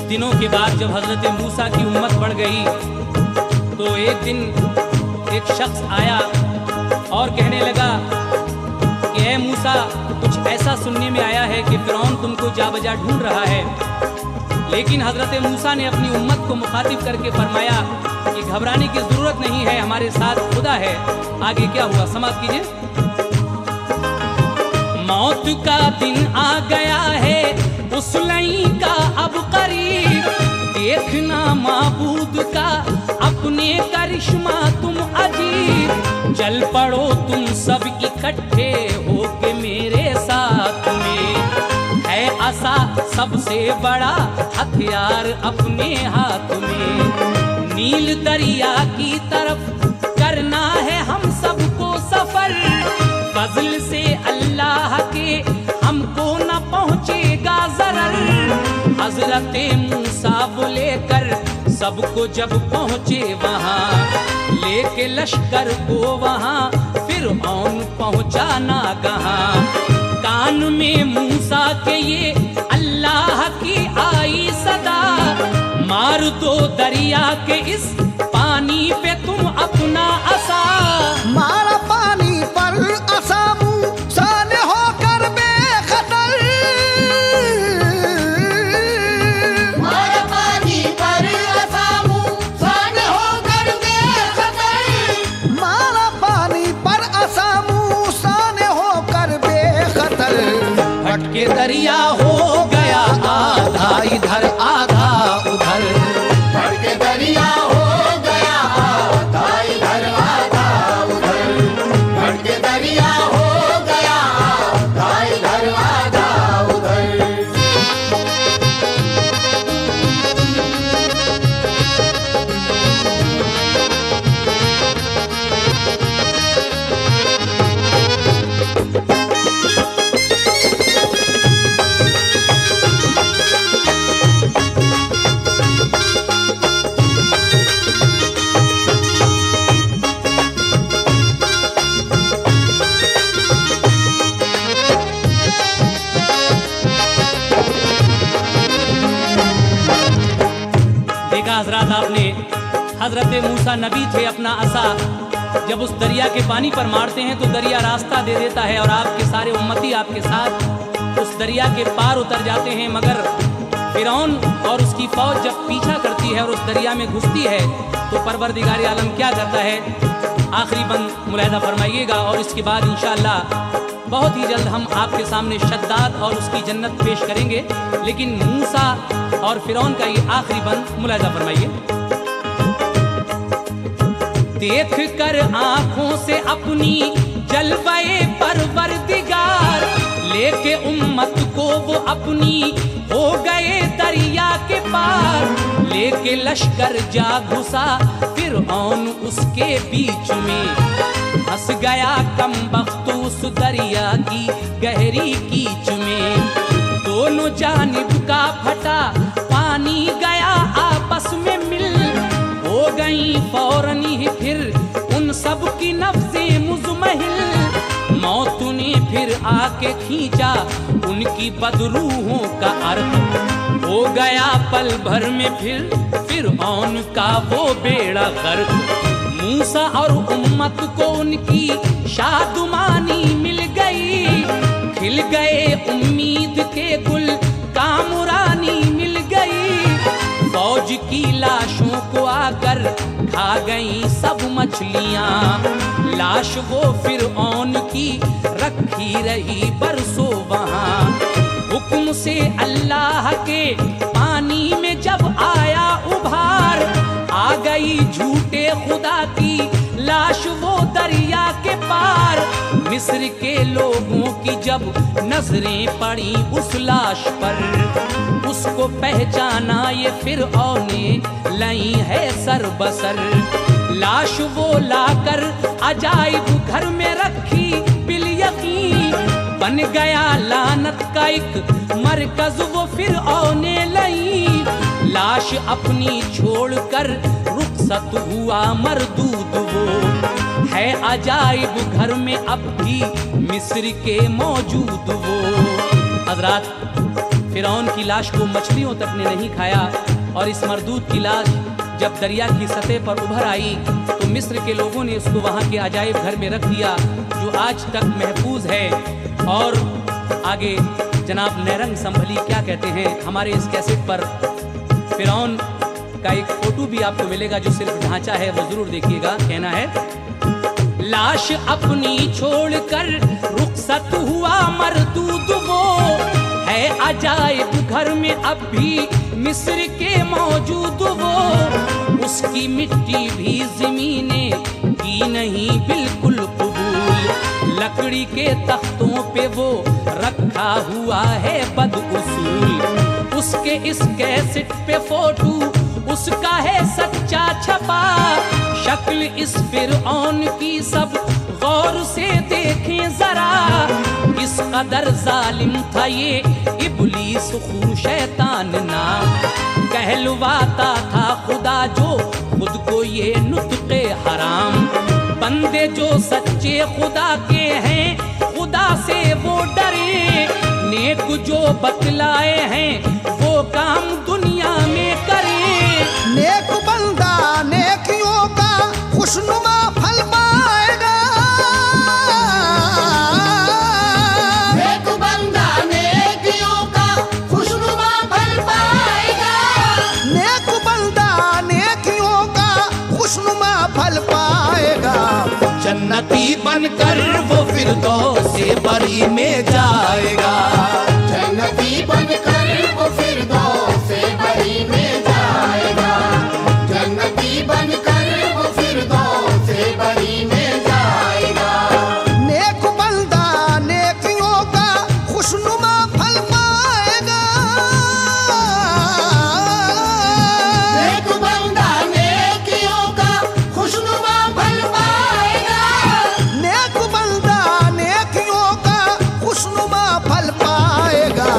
दिनों के बाद जब हजरत मूसा की उम्मत बढ़ गई तो एक दिन एक शख्स आया और कहने लगा कि ऐ मूसा, कुछ ऐसा सुनने में आया है कि फिरौन तुमको जा बजा ढूंढ रहा है। लेकिन हजरत मूसा ने अपनी उम्मत को मुखातिब करके फरमाया कि घबराने की जरूरत नहीं है, हमारे साथ खुदा है। आगे क्या हुआ, समाप्त कीजिए। मौत का दिन आ गया है उस लई का अब करीब, देखना माबूद का अपने करिश्मा तुम अजीब। चल पड़ो तुम सब इकट्ठे होके मेरे साथ में, है आसा सबसे बड़ा हथियार अपने हाथ में। नील दरिया की तरफ करना है हम सबको सफर, फजल से अल्लाह के हमको न पहुँचेगा जरर। हजरते मूसा वो लेकर सबको जब पहुँचे वहाँ, लेके लश्कर को वहाँ फिरऔन पहुँचा नागहां। कान में मूसा के ये अल्लाह की आई सदा, मार दो दरिया के इस पानी पे तुम अपना असा। मारा पानी पर असा मूसा ने होकर बेखतर, मारा पानी पर असा मूसा ने होकर बेखतर, मारा पानी पर असा मूसा ने होकर बेखतर। हटके दरिया हो गया हजरत मूसा नबी थे, अपना असा जब उस दरिया के पानी पर मारते हैं तो दरिया रास्ता दे देता है और आपके सारे उम्मती आपके साथ उस दरिया के पार उतर जाते हैं। मगर फिरौन और उसकी फौज जब पीछा करती है और उस दरिया में घुसती है तो परवरदिगार आलम क्या करता है, आखिरी बंद मुलाहिदा फरमाइएगा। और इसके बाद इंशाअल्लाह बहुत ही जल्द हम आपके सामने शद्दाद और उसकी जन्नत पेश करेंगे, लेकिन मूसा और फिरौन का ये आखिरी बंद मुलाहिदा फरमाइए। देख कर आंखों से अपनी जलवाए परवरदिगार, लेके उम्मत को वो अपनी हो गए दरिया के पार। लेके लश्कर जा घुसा फिरऔन उसके बीच में, फंस गया कमबख्त उस दरिया की गहरी कीच में। दोनों जानिब का फटा पानी गया आपस में मिल, हो गई फौरन ही फिर उन सब की नफ्सें मुज़महिल। मौत ने फिर आके खींचा उनकी बदरूहों का अर्थ, हो गया पल भर में फिर औन का वो बेड़ा गर्क। मूसा और उम्मत को उनकी शादुमानी मिल गई, खिल गए उम्मीद के गुल कामुरानी मिल गई। फौज की लाशों को आकर खा गई सब मछलियां, लाश वो फिरऔन की रखी रही बरसों वहां। हुक्म से अल्लाह के पानी में जब आया उभार, आ गई झूठे खुदा की लाश वो दरिया के पार। मिस्र के लोगों की जब नजरें पड़ी उस लाश पर, उसको पहचाना ये फिरऔन ने लाई है सर बसर। लाश वो लाकर अजाइब घर में रखी बिल यकीन, बन गया लानत का एक मरकज वो फिरऔन ने लाई। लाश अपनी छोड़कर रुखसत हुआ मरदूद वो, है अजाइब घर में अब भी मिस्र के मौजूद वो। हजरात, फिरौन की लाश को मछलियों तक ने नहीं खाया और इस मरदूद की लाश जब दरिया की सतह पर उभर आई तो मिस्र के लोगों ने उसको वहाँ के अजाइब घर में रख दिया, जो आज तक महफूज है। और आगे जनाब नैरंग संभली क्या कहते हैं हमारे इस कैसेट पर, फिरौन का एक फोटो भी आपको मिलेगा जो सिर्फ ढांचा है, वो जरूर देखिएगा। कहना है, लाश अपनी छोड़कर रुखसत हुआ मरदूद वो, है अजाइब घर में अब भी मिस्र के मौजूद वो। उसकी मिट्टी भी ज़मीने की नहीं बिल्कुल कबूल, लकड़ी के तख्तों पे वो रखा हुआ है बदउसूल। उसके इस कैसेट पे फोटो उसका है सच्चा छपा, शक्ल इस फिरऔन की सब गौर से देखें जरा। इस कदर जालिम था ये इब्लीस खू शैतान नाम, कहलवाता था खुदा जो खुद को ये नुत्क़े हराम। बंदे जो सच्चे खुदा के हैं खुदा से वो डरे, नेक जो बतलाए हैं वो काम दुनिया में करे। नेक बंदा नेकियों का खुशनुमा फल पाएगा, नेक बंदा नेकियों का खुशनुमा फल पाएगा। नेक बंदा नेकियों का खुशनुमा फल पाएगा। जन्नती बनकर वो फिरदौस-ए बरी में जाएगा, जन्नती बनकर वो फिरदौस-ए बरी में जाएगा। जन्नती बनकर वो फिरदौस-ए बरी में जाएगा। नेक बंदा नेकियों का खुशनुमा फल पाएगा। नेक बंदा नेकियों का खुशनुमा फल पाएगा। नेक बंदा नेकियों का खुशनुमा फल पाएगा।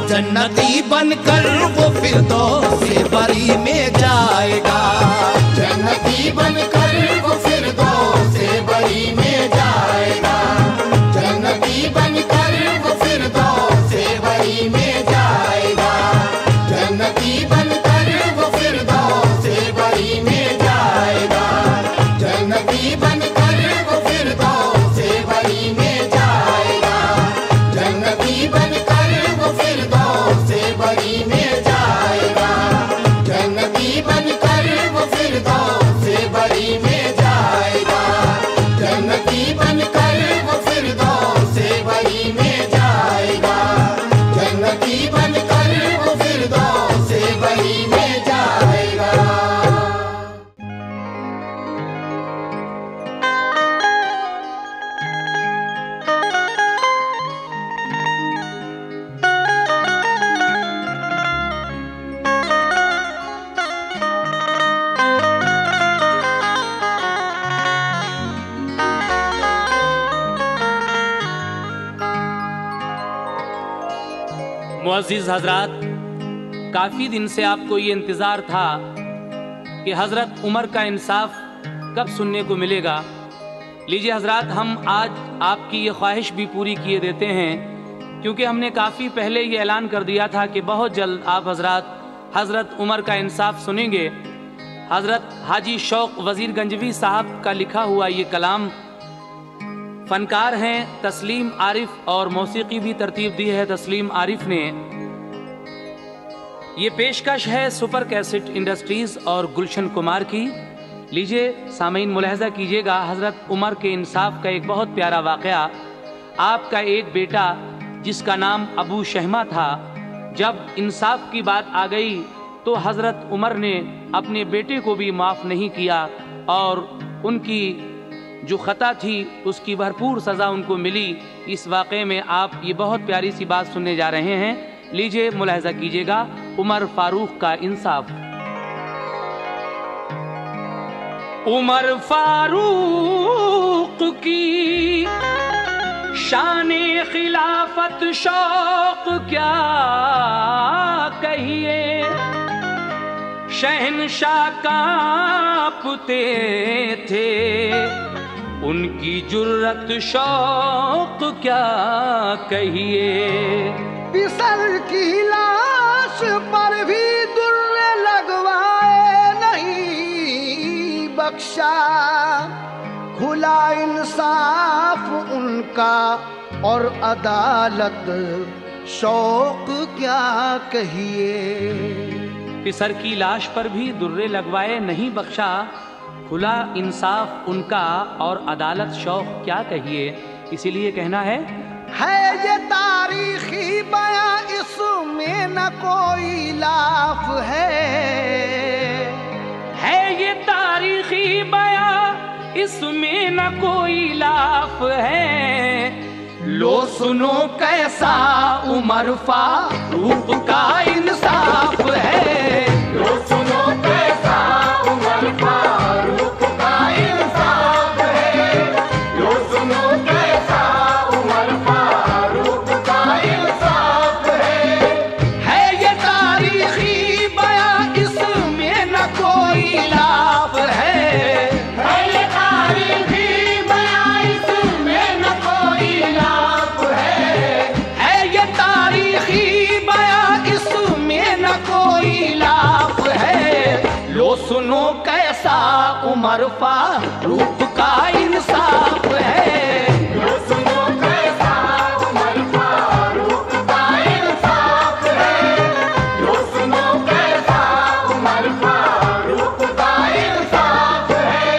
जन्नती बनकर वो फिरदौस-ए बरी में जाएगा, जन्नती बनकर वो फिरदौस-ए बरी में जाएगा। जन्नती बनकर वो फिरदौस-ए बरी में जाएगा। जन्नती बनकर वो फिरदौस-ए बरी में जाएगा। मुअज़्ज़िज़ हज़रात, काफ़ी दिन से आपको ये इंतज़ार था कि हज़रत उमर का इंसाफ कब सुनने को मिलेगा। लीजिए हज़रात, हम आज आपकी ये ख्वाहिश भी पूरी किए देते हैं, क्योंकि हमने काफ़ी पहले ये ऐलान कर दिया था कि बहुत जल्द आप हज़रात हज़रत उमर का इंसाफ सुनेंगे। हज़रत हाजी शौक़ वज़ीर गंजवी साहब का लिखा हुआ ये कलाम, फ़नकार हैं तस्लीम आरिफ और मौसीकी भी तरतीब दी है तस्लीम आरिफ ने। ये पेशकश है सुपर कैसेट इंडस्ट्रीज़ और गुलशन कुमार की। लीजिए सामीन मुलाहज़ा कीजिएगा हज़रत उमर के इंसाफ का एक बहुत प्यारा वाक़या। आपका एक बेटा जिसका नाम अबू शहमा था, जब इंसाफ की बात आ गई तो हज़रत उमर ने अपने बेटे को भी माफ़ नहीं किया और उनकी जो ख़ता थी उसकी भरपूर सज़ा उनको मिली। इस वाक़े में आप ये बहुत प्यारी सी बात सुनने जा रहे हैं। लीजिए मुलाहज़ा कीजिएगा उमर फारूक का इंसाफ। उमर फारूक की शाने खिलाफत शौक क्या कहिए, शहंशाह कांपते थे उनकी जुर्रत शौक क्या कहिए। पिसल की लाश पर भी दुर्रे लगवाए नहीं बख्शा, खुला इंसाफ उनका और अदालत शौक क्या कहिए। पिसर की लाश पर भी दुर्रे लगवाए नहीं बख्शा, खुला इंसाफ उनका और अदालत शौक क्या कहिए। इसीलिए कहना है ये तारीखी बयां, इसमें न कोई लाफ है ये तारीखी बयां, इसमें न कोई लाफ है। लो सुनो कैसा उमर फारूक का इंसाफ है। लो सुनो कैसा उमर फारूक का इंसाफ है। लो सुनो कैसा उमर फारूक का इंसाफ है। ये तारीखी बयां, इसमें न कोई लाभ है। ये तारीखी बयां, इसमें न कोई लाभ है। ये तारीखी बयां, इसमें न कोई लाभ है। लो सुनो कैसा उमर फारूक का इंसाफ है। लो सुनो कैसा उमर फारूक का इंसाफ है। लो सुनो कैसा उमर फारूक का इंसाफ है।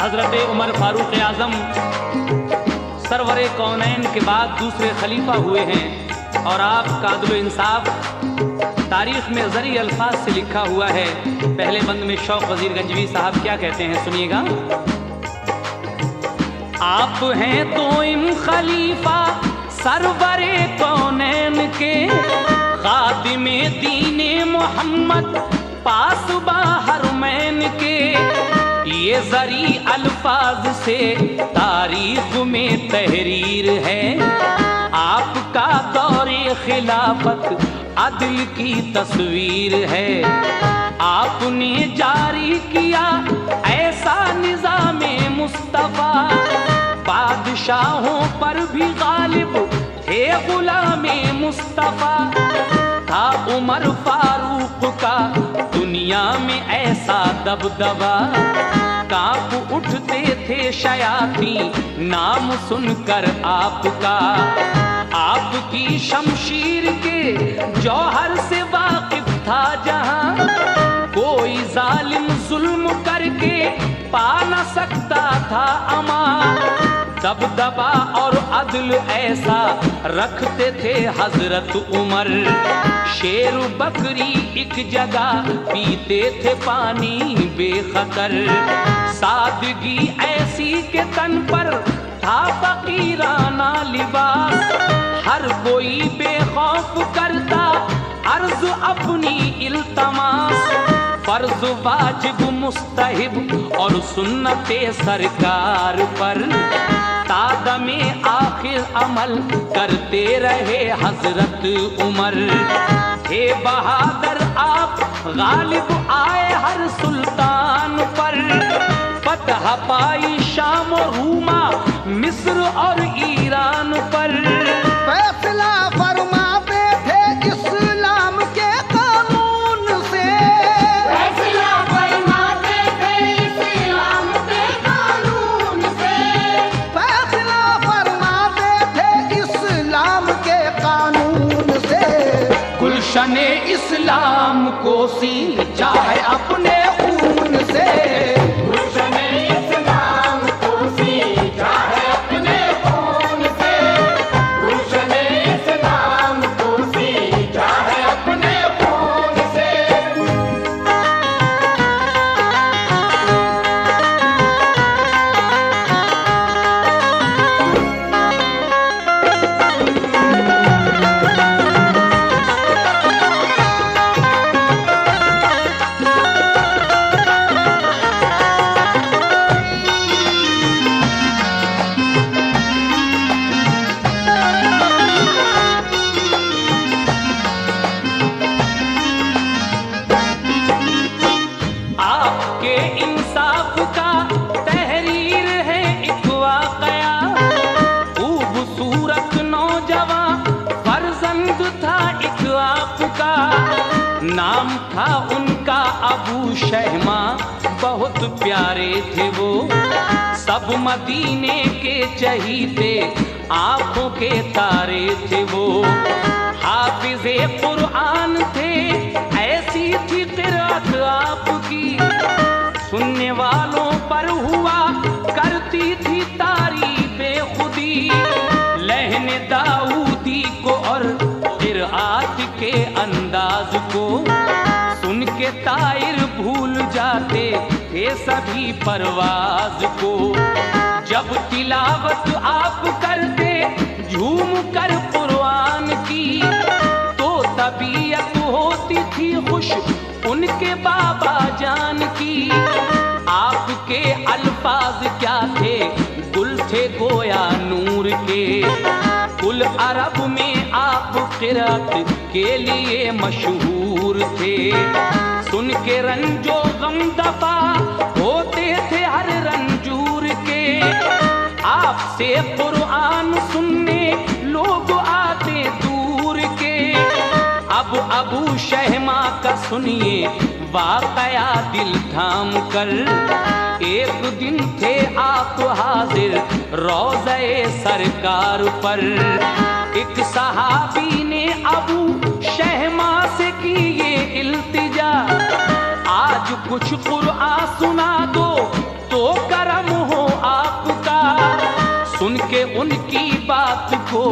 हजरत उमर फारूक आज़म सरवरे कौनैन के बाद दूसरे खलीफा हुए हैं और आपका अदल इंसाफ तारीख में ज़री अल्फाज से लिखा हुआ है। पहले बंद में शौक़ वज़ीर गंजवी साहब क्या कहते हैं, सुनिएगा। आप हैं तो इन खलीफा सरवरे कौनैन के, खादिमे दीने मोहम्मद पासबा हरमैन के। ये ज़री अल्फाज से तारीख में तहरीर है, आपका दौरे खिलाफत अदल की तस्वीर है। आपने जारी किया ऐसा निज़ामे मुस्तफ़ा, बादशाहों पर भी गालिब थे गुलामे मुस्तफ़ा। था उमर फारूक का दुनिया में ऐसा दबदबा, कांप उठते थे शयाती नाम सुनकर आपका। आपकी शमशीर के जौहर से वाकिफ था जहां, कोई जालिम जुल्म करके पा न सकता था अमान। दबदबा और अदल ऐसा रखते थे हजरत उमर। शेर बकरी एक जगह पीते थे पानी बेखतर। सादगी ऐसी के तन पर था फकीराना लिबास। हर कोई बेखौफ करता अर्ज अपनी इल्तमास। फर्ज वाजिब मुस्तहिब और सुन्नते सरकार पर तादमे आखिर अमल करते रहे हजरत उमर। हे बहादुर आप गालिब आए हर सुल्तान पर। फतह पाई शाम और रूमा मिस्र और ईरान पर। फैसला फरमाते थे इस्लाम के कानून से। फैसला फरमाते थे इस्लाम के कानून से। फैसला फरमाते थे इस्लाम के कानून से। गुलशने इस्लाम को सींचा है अपने खून से। गुलशने इस्लाम को सींचा है अपने खून से। गुलशने इस्लाम को सींचा है अपने खून से। आपके इंसाफ का तहरीर है एक वाकया। खूबसूरत नौजवान फर्जंद था एक आपका। नाम था उनका अबू शहमा, बहुत प्यारे थे वो। सब मदीने के चहीते आंखों के तारे थे वो। हाफिज़े कुरान थे, ऐसी थी क़िरात आपकी। सुनने वालों पर हुआ करती थी तारीफ़े खुदी। लहने दाऊदी को और क़िरात के अंदाज को सुन के तायर भूल जाते थे सभी परवाज को। जब तिलावत आप करते झूम कर कुरान की, तो तबीयत होती थी खुश उनके बाबा जान की। आपके अल्फाज क्या थे, गुल थे गोया नूर के। कुल अरब में आप क़िरात के लिए मशहूर थे। सुन के रंजो गम दफा होते थे हर रंजूर के। आपसे कुरान सुनने लोग आते दूर के। अब अबू शहमा का सुनिए वाकया दिल थाम कर। एक दिन थे आप हाजिर रोज़े सरकार पर। एक सहाबी ने अबू शहमा से की ये इल्तिजा, आज कुछ कुरान सुना दो तो करम हो आपका। सुन के उनकी बात को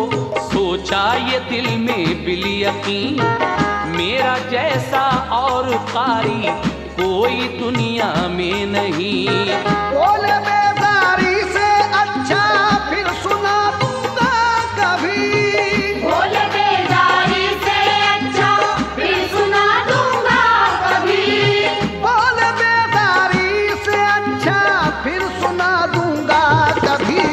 सोचा ये दिल में बिल यकीन, मेरा जैसा और कारी कोई दुनिया में नहीं। बोले बेदारी से अच्छा फिर सुना दूंगा कभी। बोले बेदारी से अच्छा फिर सुना दूंगा कभी। बोले बेदारी से अच्छा फिर सुना दूंगा कभी।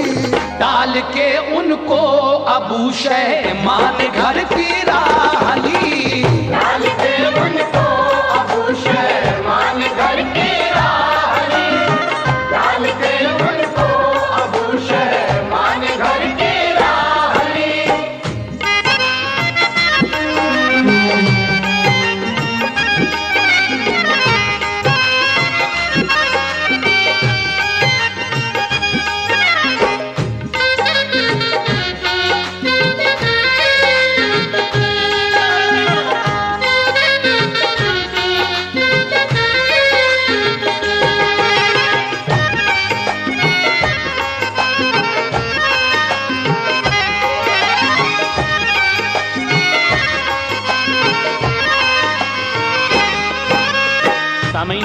डाल के उनको अबू शहमा ने घर की राह ली। डाल के उनको अबू शहमा ने घर की राह ली। डाल के उनको अबू शहमा ने घर की राह ली।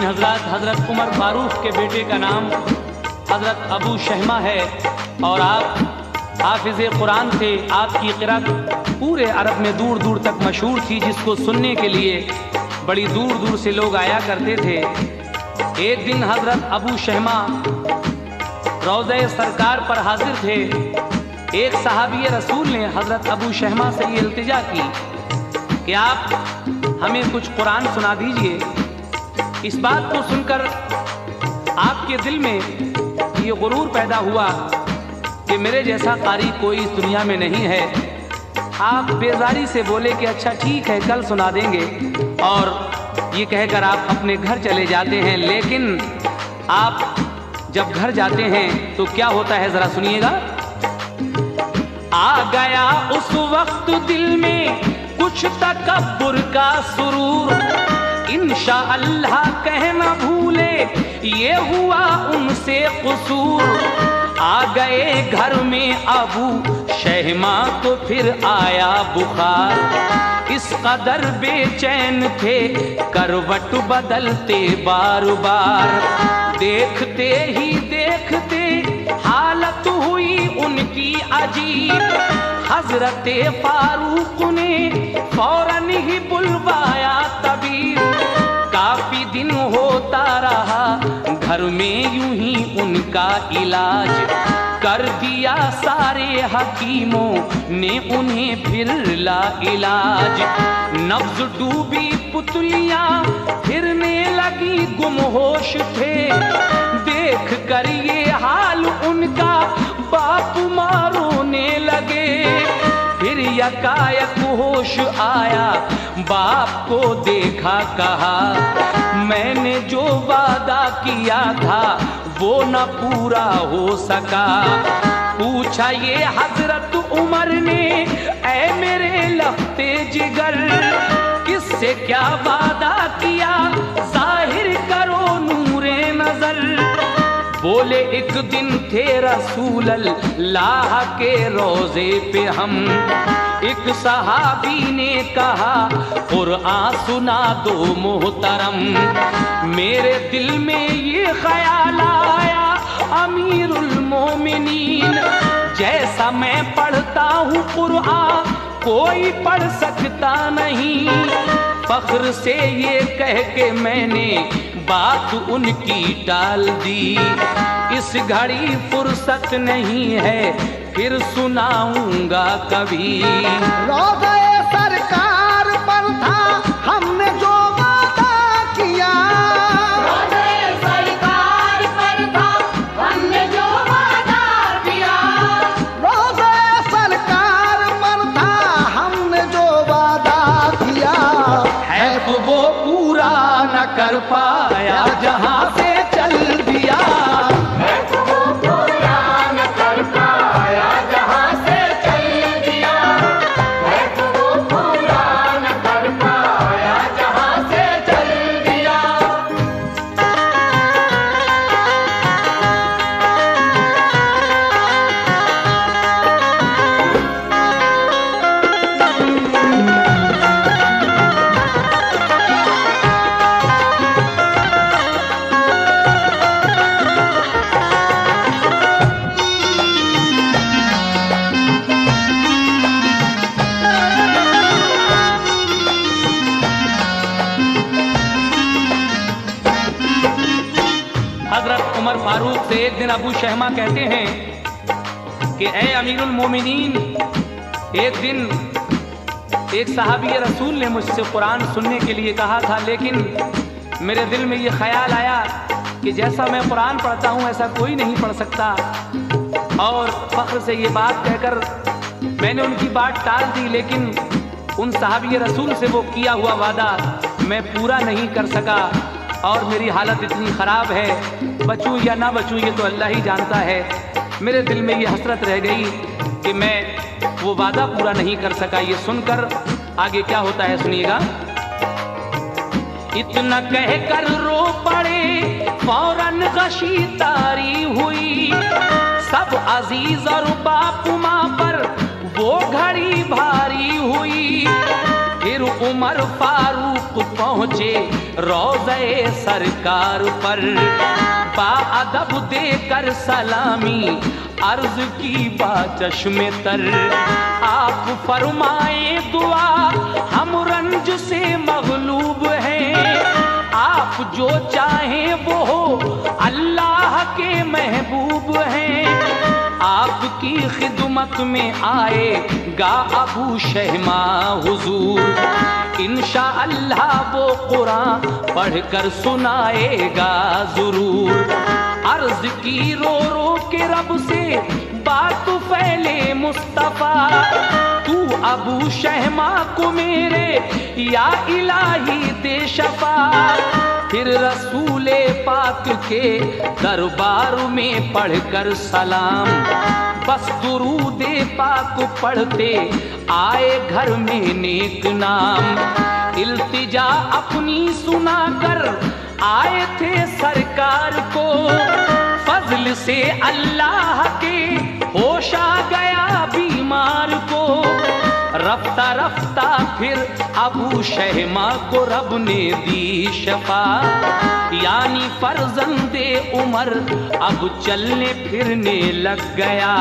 सामीन हजरत, हजरत उमर फारूक के बेटे का नाम हजरत अबू शहमा है और आप हाफिज़ कुरान थे। आपकी क़िरात पूरे अरब में दूर दूर तक मशहूर थी, जिसको सुनने के लिए बड़ी दूर दूर से लोग आया करते थे। एक दिन हजरत अबू शहमा रौज़े सरकार पर हाजिर थे। एक सहाबी रसूल ने हजरत अबू शहमा से ये इल्तिजा की कि आप हमें कुछ कुरान सुना दीजिए। इस बात को सुनकर आपके दिल में ये गुरूर पैदा हुआ कि मेरे जैसा कारी कोई इस दुनिया में नहीं है। आप बेजारी से बोले कि अच्छा ठीक है, कल सुना देंगे, और ये कहकर आप अपने घर चले जाते हैं। लेकिन आप जब घर जाते हैं तो क्या होता है, जरा सुनिएगा। आ गया उस वक्त दिल में कुछ तकब्बुर का सुरूर, इंशाअल्लाह कहना भूले ये हुआ उनसे कसूर। आ गए घर में अबू शहमा तो फिर आया बुखार, इस कदर बेचैन थे करवट बदलते बार बार। देखते ही देखते हालत हुई उनकी अजीब, हजरते फारूक ने फौरन ही बुलवाया तबीब। काफी दिन होता रहा घर में यूं ही उनका इलाज, कर दिया सारे हकीमों ने उन्हें फिर ला इलाज। नब्ज डूबी पुतलियां फिरने लगी, गुमहोश थे। देख कर ये हाल उनका बाप माँ रोने लगे। फिर यकायक होश आया, बाप को देखा, कहा मैंने जो वादा किया था वो न पूरा हो सका। पूछा ये हजरत उमर ने, ऐ मेरे लफ्ते जिगर, किससे क्या वादा किया, जाहिर करो नूरे नजर। बोले एक दिन थे रसूल अल्लाह के रोजे पे हम, एक सहाबी ने कहा कुरान सुना दो मोहतरम। मेरे दिल में ये ख्याल आया अमीरुल मोमिनीन, जैसा मैं पढ़ता हूँ कुरान कोई पढ़ सकता नहीं। फख्र से ये कह के मैंने बात उनकी टाल दी। इस घड़ी फुर्सत नहीं है, फिर सुनाऊंगा कभी। रोज़े सरकार पर था हमने जो वादा किया, रोज़े सरकार पर था हमने जो वादा किया। रोज़े सरकार पर था हमने जो वादा किया। है तो वो पूरा न कर पाया, जहां से चल दिया। है तो वो पूरा न कर पाया, जहां से चल दिया। है तो वो पूरा न कर पाया, जहां से चल दिया। हजरत उमर फारूक से एक दिन अबू शहमा कहते हैं कि ए अमीरुल मोमिनीन, एक दिन एक सहाबी रसूल ने मुझसे कुरान सुनने के लिए कहा था, लेकिन मेरे दिल में ये ख्याल आया कि जैसा मैं कुरान पढ़ता हूँ ऐसा कोई नहीं पढ़ सकता। और फख्र से ये बात कहकर मैंने उनकी बात टाल दी, लेकिन उन सहाबी रसूल से वो किया हुआ वादा मैं पूरा नहीं कर सका। और मेरी हालत इतनी ख़राब है, बचूं या ना बचूं ये तो अल्लाह ही जानता है। मेरे दिल में ये हसरत रह गई कि मैं वो वादा पूरा नहीं कर सका। ये सुनकर आगे क्या होता है सुनिएगा। इतना कहकर रो पड़े, फौरन गशी तारी हुई। सब अजीज और बाप माँ पर वो घड़ी भारी हुई। फिर उमर फारूक पहुँचे रोज़े सरकार पर, बाअदब देकर सलामी अर्ज की बाचश्मे तर। आप फरमाए दुआ हम रंज से मगलूब हैं, आप जो चाहें वो हो अल्लाह के महबूब हैं। आपकी खिदमत में आएगा अबू शहमा हुजूर, इंशाअल्लाह वो कुरान पढ़कर सुनाएगा जरूर। अर्ज की रो रो के रब से बात फैले मुस्तफा, तू अबू शहमा को मेरे या इलाही दे शफा। फिर रसूले पाक के दरबार में पढ़कर सलाम, बस दुरूदे पाक पढ़ते आए घर में नेक नाम। इल्तिजा अपनी सुनाकर आए थे सरकार को, फजल से अल्लाह के होश आ गया बीमार को। रफ्ता रफ्ता फिर अबू शहमा को रब ने दी शफा, यानी फर्जंदे उमर अब चलने फिरने लग गया।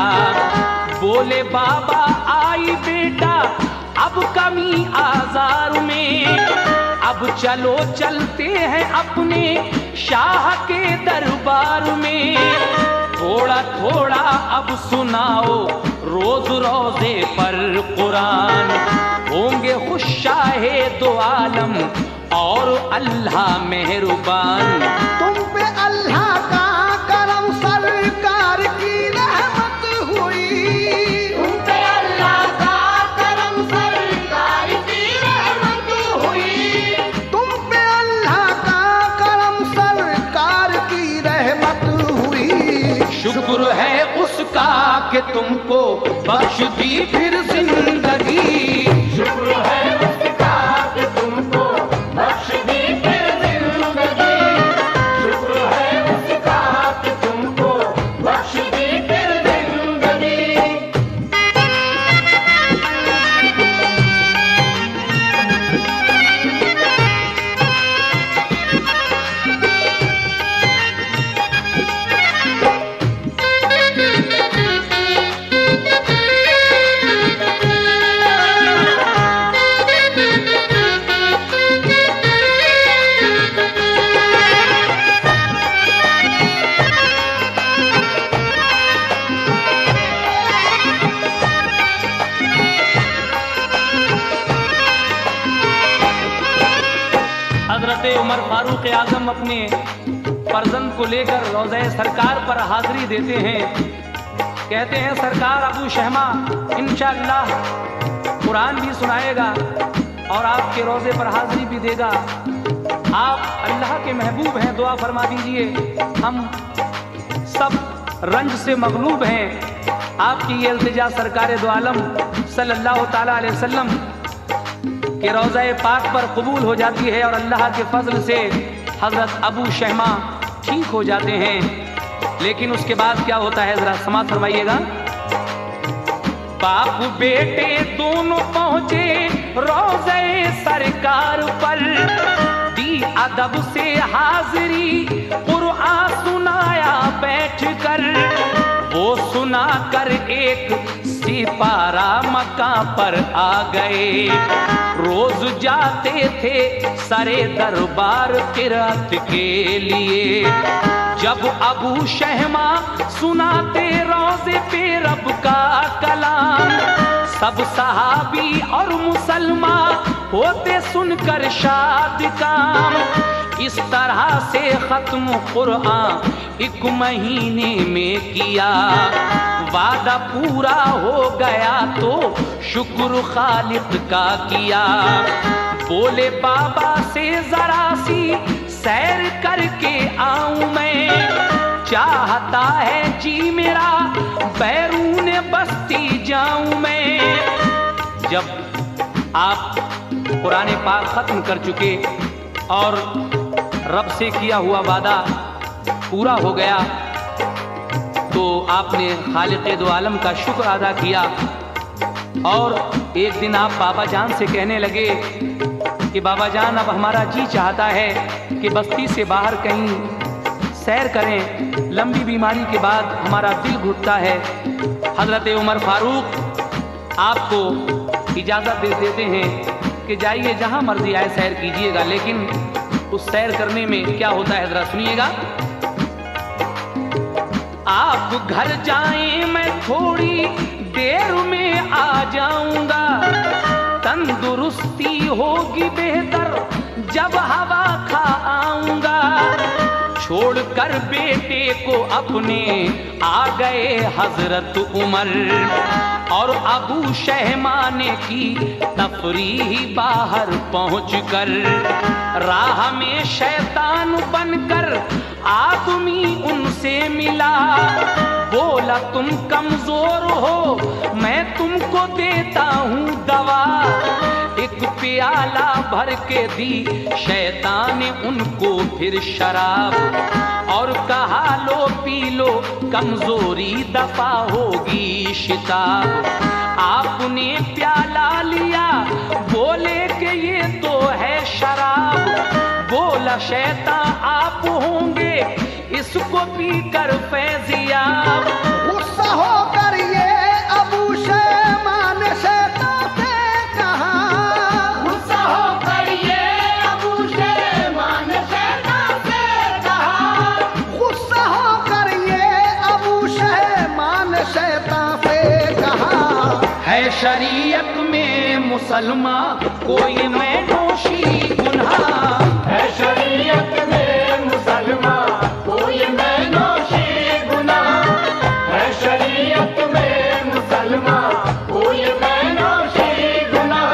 बोले बाबा आई बेटा अब कमी आजार में, अब चलो चलते हैं अपने शाह के दरबार में। थोड़ा थोड़ा अब सुनाओ रोज रोजे पर कुरान, होंगे खुश शाहे दो आलम और अल्लाह मेहरबान। तुम पे अल्लाह का करम सरकार की रहमत हुई, तुम पे अल्लाह का करम सरकार की रहमत हुई। तुम पे अल्लाह का करम सरकार की रहमत हुई। शुक्र है उसका कि तुमको बख्श दी फिर जिंदगी, शुक्र है उसका कि तुमको बख्श दी फिर जिंदगी, शुक्र है उसका कि तुमको बख्श दी फिर जिंदगी। उमर फारूक आजम अपने फर्जंद को लेकर रोज़े सरकार पर हाजिरी देते हैं। कहते हैं सरकार अबू शहमा इंशाअल्लाह कुरान भी सुनाएगा और आपके रोज़े पर हाजिरी भी देगा। आप अल्लाह के महबूब हैं, दुआ फरमा दीजिए। हम सब रंज से मगलूब हैं। आपकी ये इल्तिजा सरकार दो आलम सल्लल्लाहु ताला अलैहि वसल्लम के रोज़ा पाक पर कबूल हो जाती है और अल्लाह के फजल से हज़रत अबू शहमा ठीक हो जाते हैं। लेकिन उसके बाद क्या होता है ज़रा समाअत फरमाइएगा। बाप बेटे दोनों पहुँचे रोज़े सरकार पर, दी अदब से हाजिरी कुरान सुनाया बैठ कर। वो सुना कर एक सिपारा मका पर आ गए, रोज जाते थे सरे दरबार किरात के लिए। जब अबू शहमा सुनाते रोज़े पे रब का कलाम, सब सहाबी और मुसलमान होते सुनकर शाद काम। इस तरह से खत्म कुरान एक महीने में किया, वादा पूरा हो गया तो शुक्र खालिक का किया। बोले बाबा से जरा सी सैर करके आऊं मैं, चाहता है जी मेरा बैरून बस्ती जाऊं मैं। जब आप कुरान पाक खत्म कर चुके और रब से किया हुआ वादा पूरा हो गया तो आपने खालिक दो आलम का शुक्र अदा किया। और एक दिन आप बाबा जान से कहने लगे कि बाबा जान अब हमारा जी चाहता है कि बस्ती से बाहर कहीं सैर करें, लंबी बीमारी के बाद हमारा दिल घुटता है। हज़रत उमर फारूक आपको इजाज़त दे देते हैं कि जाइए जहाँ मर्जी आए सैर कीजिएगा, लेकिन उस सैर करने में क्या होता है ज़रा सुनिएगा। आप घर जाएं मैं थोड़ी देर में आ जाऊंगा, तंदुरुस्ती होगी बेहतर जब हवा खा आऊंगा। छोड़कर बेटे को अपने आ गए हजरत उमर, और अबू शहमाने की तफरीही बाहर पहुंचकर राह में शैतान बनकर आदमी उनसे मिला। बोला तुम कमजोर हो, मैं तुमको देता हूँ दवा। एक प्याला भर के दी शैतान ने उनको फिर शराब, और कहा लो पी लो कमजोरी दफा होगी शिताब। आपने प्याला लिया, बोले कि ये तो है शराब। बोला शैतान आप होंगे इसको पीकर फैजियाब। गुस्सा होकर ये अबू शैमान शैतान से कहा, गुस्सा होकर ये अबू शैमान शैतान से कहा, गुस्सा होकर ये अबू शैमान शैतान से कहा। है शरीयत में मुसलमान कोई मैं दोषी गुनाह, है शरीयत में मुसलमान कोई मैनोशी गुनाह, है शरीयत में मुसलमान कोई मैनोशी गुनाह।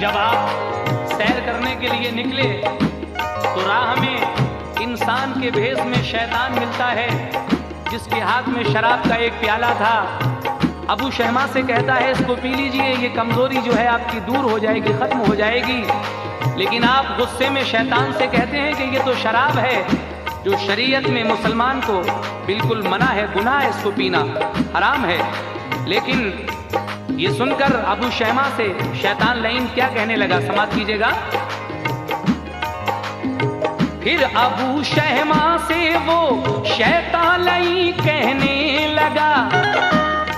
जब आप सैर करने के लिए निकले तो राह में इंसान के भेष में शैतान मिलता है, जिसके हाथ में शराब का एक प्याला था। अबू शहमा से कहता है इसको पी लीजिए, ये कमजोरी जो है आपकी दूर हो जाएगी, खत्म हो जाएगी। लेकिन आप गुस्से में शैतान से कहते हैं कि ये तो शराब है, जो शरीयत में मुसलमान को बिल्कुल मना है, गुनाह है, इसको पीना हराम है। लेकिन ये सुनकर अबू शहमा से शैतान लईन क्या कहने लगा, समाप्त कीजिएगा। फिर अबू शहमा से वो शैतान लईन कहने लगा,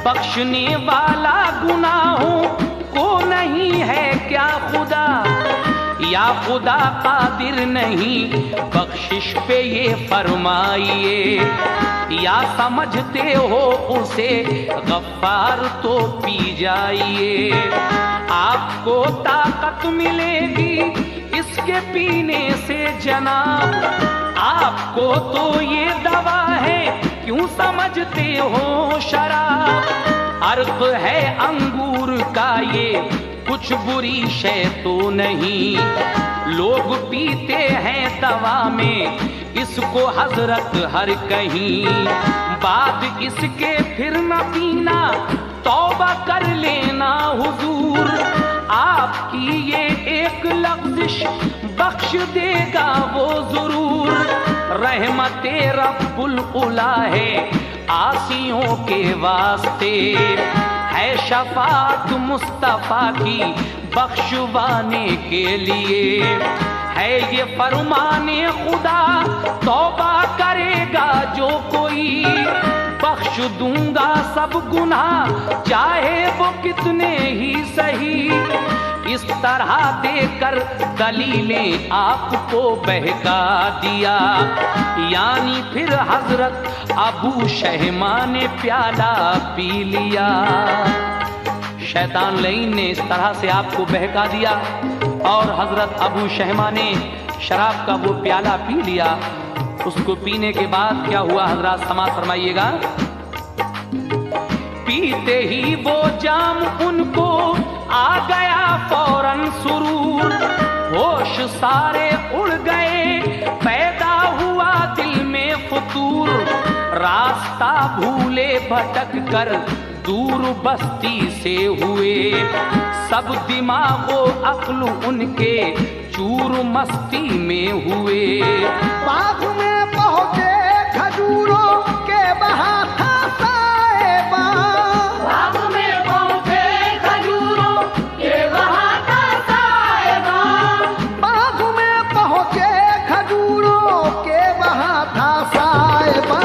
बख्शने वाला गुनाहों को नहीं है क्या खुदा, या खुदा कादिर नहीं बख्शिश पे ये फरमाइए, या समझते हो उसे गफ्फार तो पी जाइए। आपको ताकत मिलेगी इसके पीने से जनाब, आपको तो ये दवा है क्यों समझते हो शराब। अर्क है अंगूर का ये कुछ बुरी शय तो नहीं, लोग पीते हैं दवा में इसको हजरत हर कहीं। बाद इसके फिर न पीना, तौबा कर लेना हुजूर, आपकी ये एक लफ्ज़िश बख्श देगा वो जरूर। रहमते रब्बुल उला है आसियों के वास्ते, है शफात मुस्तफा की बख्शवाने के लिए, है ये फरमाने खुदा तौबा करेगा जो कोई, बख्श दूंगा सब गुनाह चाहे वो कितने ही सही। इस तरह देकर दलीलें आपको बहका दिया, यानी फिर हजरत अबू शहमा ने प्याला पी लिया। शैतान लईन ने इस तरह से आपको बहका दिया और हजरत अबू शहमा ने शराब का वो प्याला पी लिया। उसको पीने के बाद क्या हुआ हजरात, समाज फरमाइएगा। पीते ही वो जाम उनको आ गया फौरन सुरूर, होश सारे उड़ गए, पैदा हुआ दिल में फुतूर। रास्ता भूले भटक कर दूर बस्ती से हुए, सब दिमागो अक्ल उनके चूर मस्ती में हुए। बाग में पहुंचे खजूरों के बहा था साहिबा, बाग में पहुंचे खजूरों के बहा था साहिबा, बाग में पहुंचे खजूरों के बहा था साहिबा।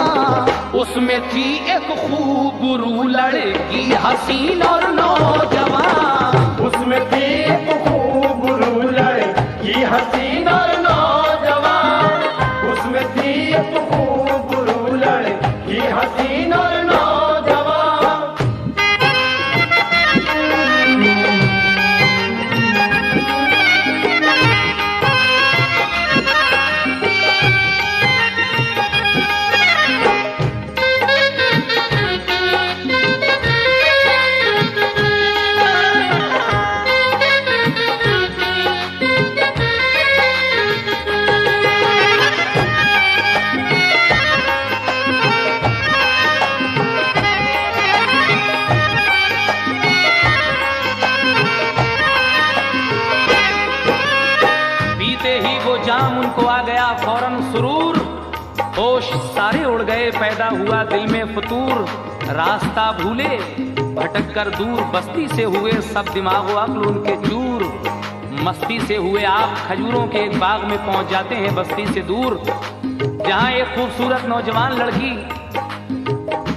उसमें थी एक खूबरू लड़की हसीन और नौजवान, उसमें थी एक खूबरू लड़की हसीन और नौजवान, उसमें थी एक खूबरू लड़की हसीन और नौजवान। जाम उनको आ गया फौरन सुरूर, होश सारे उड़ गए, पैदा हुआ दिल में फतूर। रास्ता भूले भटक कर दूर बस्ती से हुए, सब दिमागो अक्ल उनके चूर। मस्ती से हुए आप खजूरों के एक बाग में पहुंच जाते हैं बस्ती से दूर, जहां एक खूबसूरत नौजवान लड़की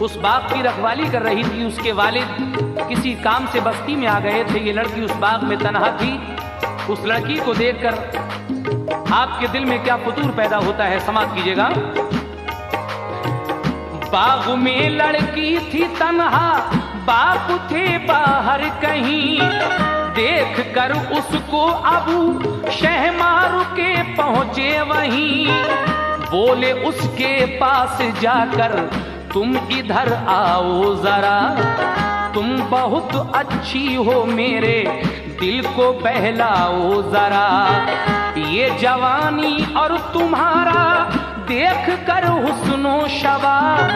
उस बाग की रखवाली कर रही थी। उसके वालिद किसी काम से बस्ती में आ गए थे। ये लड़की उस बाग में तन्हा थी। उस लड़की को देखकर आपके दिल में क्या फतूर पैदा होता है, समाप्त कीजिएगा। बाग में लड़की थी तन्हा, बाप थे बाहर कहीं, देख कर उसको अबू शहमार के पहुंचे वहीं। बोले उसके पास जाकर तुम इधर आओ जरा, तुम बहुत अच्छी हो, मेरे दिल को बहलाओ जरा। ये जवानी और तुम्हारा देख कर हुस्नो शबाब,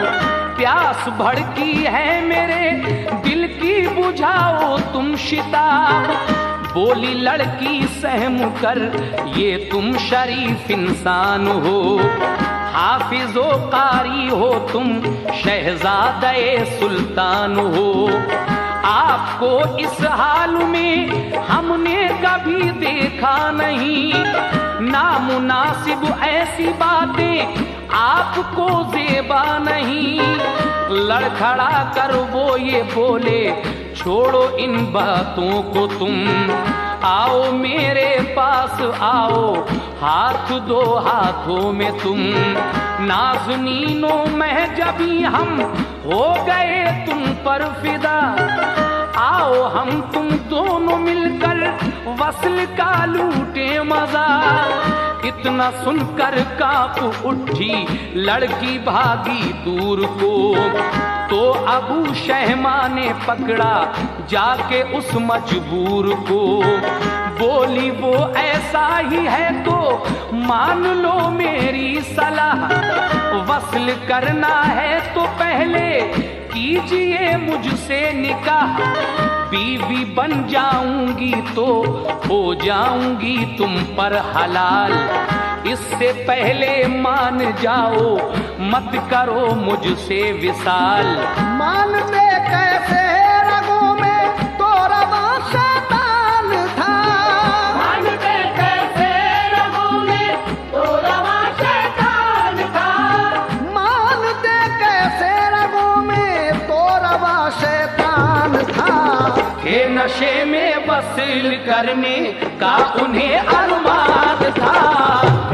प्यास भड़की है मेरे दिल की, बुझाओ तुम शिताब। बोली लड़की सहम कर, ये तुम शरीफ इंसान हो, हाफिजो कारी हो तुम, शहजादे सुल्तान हो। आपको इस हाल में हमने कभी देखा नहीं, नामुनासिब ऐसी बातें आपको ज़ेबा नहीं। लड़खड़ा कर वो ये बोले, छोड़ो इन बातों को तुम, आओ मेरे पास आओ, हाथ दो हाथों में तुम। नाज़नीनों में जभी हम हो गए तुम पर फिदा, आओ हम तुम दोनों मिलकर वस्ल का लूटे मजा। इतना सुनकर कांप उठी लड़की भागी दूर को, तो अबू शहमा ने पकड़ा जाके उस मजबूर को। बोली वो ऐसा ही है तो मान लो मेरी सलाह, वस्ल करना है तो पहले कीजिए मुझसे निकाह। बीवी बन जाऊंगी तो हो जाऊंगी तुम पर हलाल, इससे पहले मान जाओ मत करो मुझसे विसाल। मानते कैसे रगों में तो रवा शैतान था, मानते कैसे रगों में तो रवा शैतान था, मानते कैसे रगों में तो रवा शैतान था। के नशे में वसूल करने का उन्हें अरमान था,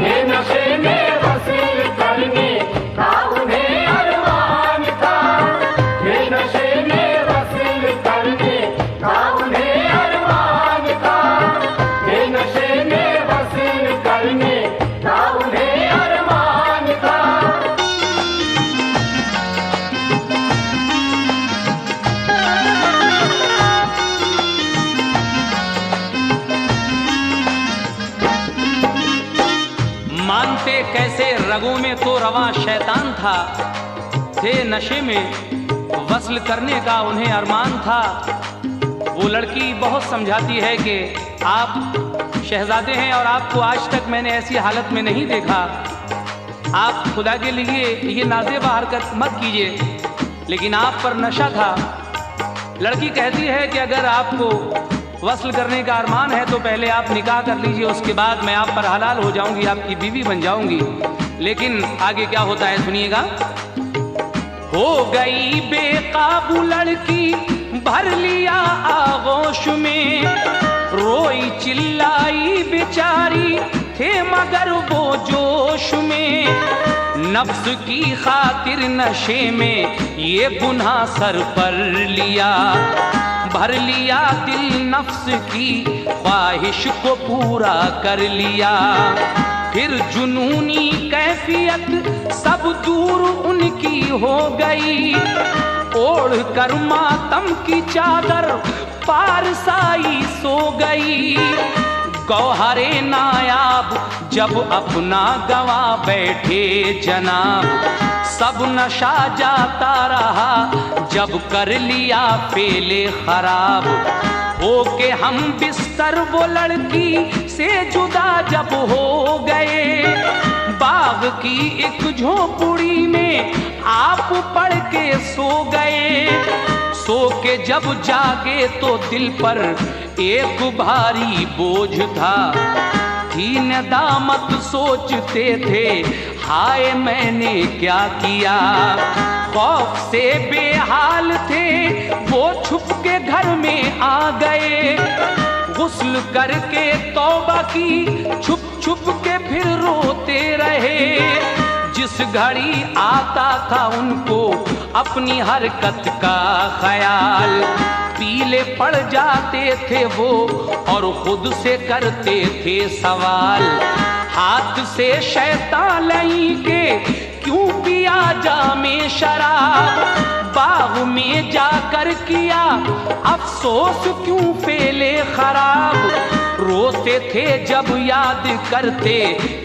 ये नशे में वसूल करने का उन्हें अरमान था, ये नशे में वसूल करने का उन्हें अरमान था, ये नशे में वसूल करने का उन्हें अरमान था। रगों में तो रवां शैतान था, थे नशे में वस्ल करने का उन्हें अरमान था। वो लड़की बहुत समझाती है कि आप शहजादे हैं और आपको आज तक मैंने ऐसी हालत में नहीं देखा, आप खुदा के लिए ये नाज़ेबा हरकत मत कीजिए, लेकिन आप पर नशा था। लड़की कहती है कि अगर आपको वस्ल करने का अरमान है तो पहले आप निकाह कर लीजिए, उसके बाद मैं आप पर हलाल हो जाऊंगी, आपकी बीवी बन जाऊंगी। लेकिन आगे क्या होता है सुनिएगा। हो गई बेकाबू लड़की, भर लिया आगोश में, रोई चिल्लाई बेचारी, थे मगर वो जोश में। नफ्स की खातिर नशे में ये गुनाह सर पर लिया, भर लिया दिल नफ्स की ख्वाहिश को पूरा कर लिया। फिर जुनूनी कैफियत सब दूर उनकी हो गई, ओढ़ कर मातम की चादर पारसाई सो गई। गौहरे नायाब जब अपना गवा बैठे जनाब, सब नशा जाता रहा जब कर लिया फेले खराब। हो के हम बिस्तर वो लड़की से जुदा जब हो गए, बाग की एक झोपड़ी में आप पड़ के सो गए। सो के जब जागे तो दिल पर एक भारी बोझ था, थी नदामत सोचते थे हाय मैंने क्या किया। खौफ से बेहाल थे वो छुप के घर में आ गए, गुस्ल करके तौबा की छुप छुप के फिर रोते रहे। जिस घड़ी आता था उनको अपनी हरकत का ख्याल, पीले पड़ जाते थे वो और खुद से करते थे सवाल। हाथ से शैतान लाई के क्यों पिया जामे शराब, बाग में जाकर किया अफसोस क्यों फेले खराब। रोते थे जब याद करते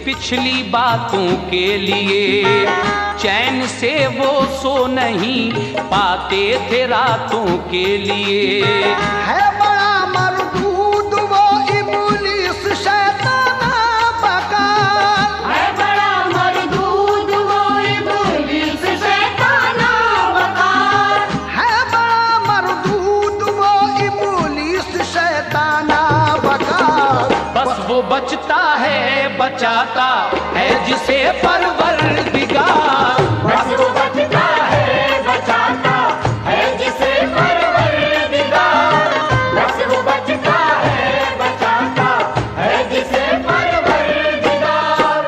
पिछली बातों के लिए, चैन से वो सो नहीं पाते थे रातों के लिए। है बड़ा मरदूद वो इब्लीस शैताना बकार, है बड़ा मरदूद वो इब्लीस शैताना बकार। है बड़ा मरदूद वो इब्लीस शैताना बकार। बस वो बचता है बचाता है जिसे परवरदिगार। बस वो बचता है बचाता है जिसे परवरदिगार। बस वो बचता है बचाता है जिसे परवरदिगार।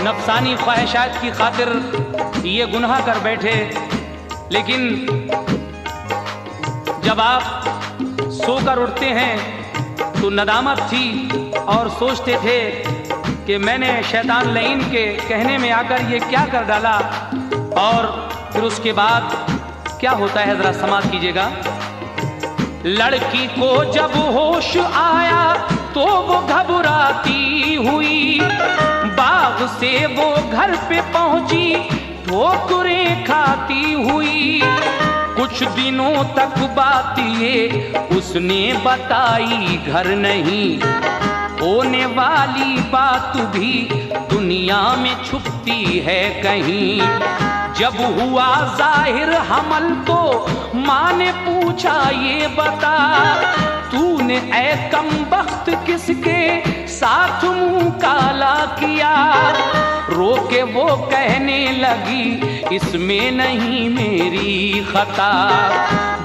नफसानी ख्वाहिशात की खातिर ये गुनाह कर बैठे, लेकिन जब आप सोकर उठते हैं तो नदामत थी और सोचते थे कि मैंने शैतान लईन के कहने में आकर ये क्या कर डाला। और फिर उसके बाद क्या होता है जरा समाप्त कीजिएगा। लड़की को जब होश आया तो वो घबराती हुई, बाग से वो घर पे पहुंची ठोकरें खाती हुई। कुछ दिनों तक बात ये उसने बताई घर नहीं, होने वाली बात भी दुनिया में छुपती है कहीं। जब हुआ जाहिर हमल तो माँ ने पूछा ये बता, तूने ऐ कमबख्त किसके साथ मुंह काला किया। रो के वो कहने लगी इसमें नहीं मेरी खता।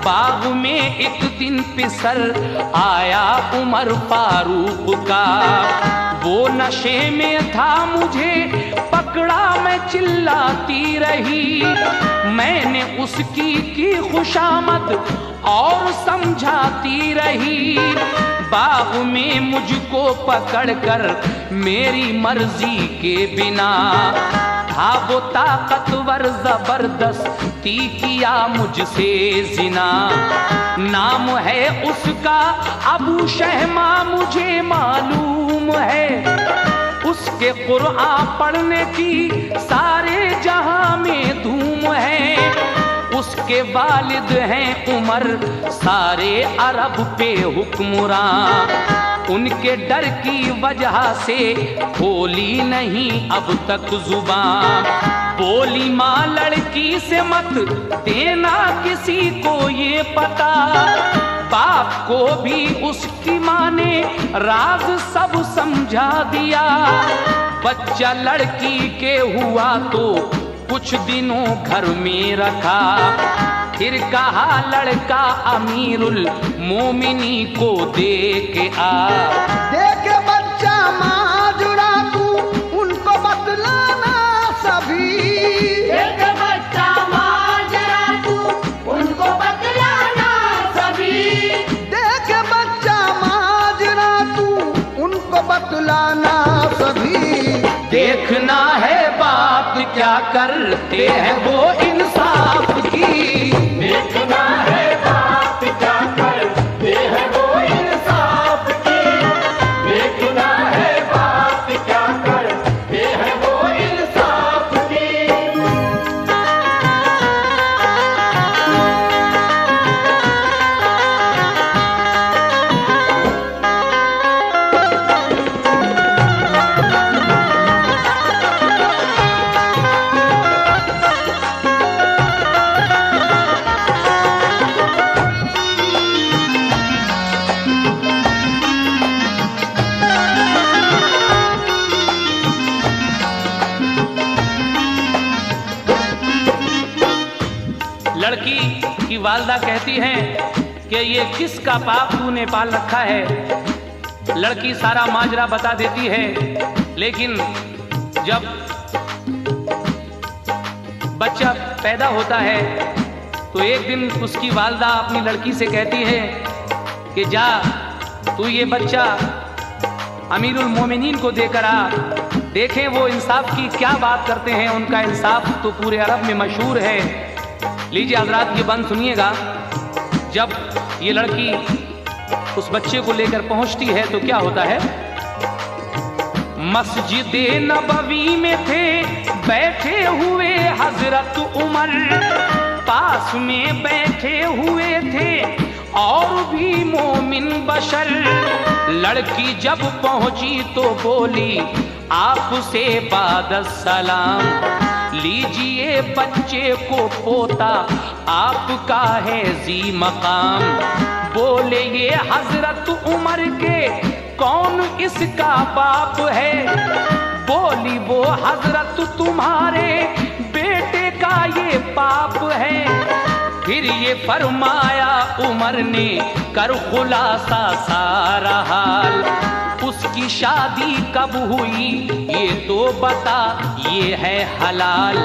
बाग में एक दिन पिसल आया उमर फारूक का, वो नशे में था मुझे पकड़ा मैं चिल्लाती रही। मैंने उसकी की खुशामद और समझाती रही। बाग में मुझको पकड़कर मेरी मर्जी के बिना था वो ताकतवर जबरदस्ती किया मुझसे जिना। नाम है उसका अबू शहमा मुझे मालूम है, उसके कुरान पढ़ने की सारे जहां में धूम है। उसके वालिद हैं उमर सारे अरब पे हुक्मरान, उनके डर की वजह से खोली नहीं अब तक जुबान। बोली माँ लड़की से मत देना किसी को ये पता, बाप को भी उसकी माँ ने राज सब समझा दिया। बच्चा लड़की के हुआ तो कुछ दिनों घर में रखा, फिर कहा लड़का अमीरुल मोमिनी को दे के आ। देखे बच्चा माजुरा तू उनको बतलाना सभी, एक बच्चा माजरा तू उनको बतलाना सभी। देखे बच्चा माजुरा तू उनको बतलाना सभी। देखना है बाप क्या करते हैं वो इंसाफ की, देखना है बात क्या करते हैं वो इंसाफ की, देखना है बात क्या करते हैं वो इंसाफ की। लड़की की वालदा कहती हैं कि ये किसका पाप तूने पाल रखा है। लड़की सारा माजरा बता देती है, लेकिन जब बच्चा पैदा होता है तो एक दिन उसकी वालदा अपनी लड़की से कहती है कि जा तू ये बच्चा अमीरुल मोमिनीन को देकर आ, देखें वो इंसाफ की क्या बात करते हैं। उनका इंसाफ तो पूरे अरब में मशहूर है। लीजिए हजरात ये बंद सुनिएगा। जब ये लड़की उस बच्चे को लेकर पहुंचती है तो क्या होता है। मस्जिद नबवी में थे बैठे हुए हजरत उमर, पास में बैठे हुए थे और भी मोमिन बशर। लड़की जब पहुंची तो बोली आपसे बाद सलाम, लीजिए बच्चे को पोता आपका है जी मकाम। बोले ये हजरत उमर के कौन इसका बाप है। बोली वो हजरत तुम्हारे बेटे का ये पाप है। फिर ये फरमाया उमर ने कर खुलासा सारा हाल, उसकी शादी कब हुई ये तो बता ये है हलाल।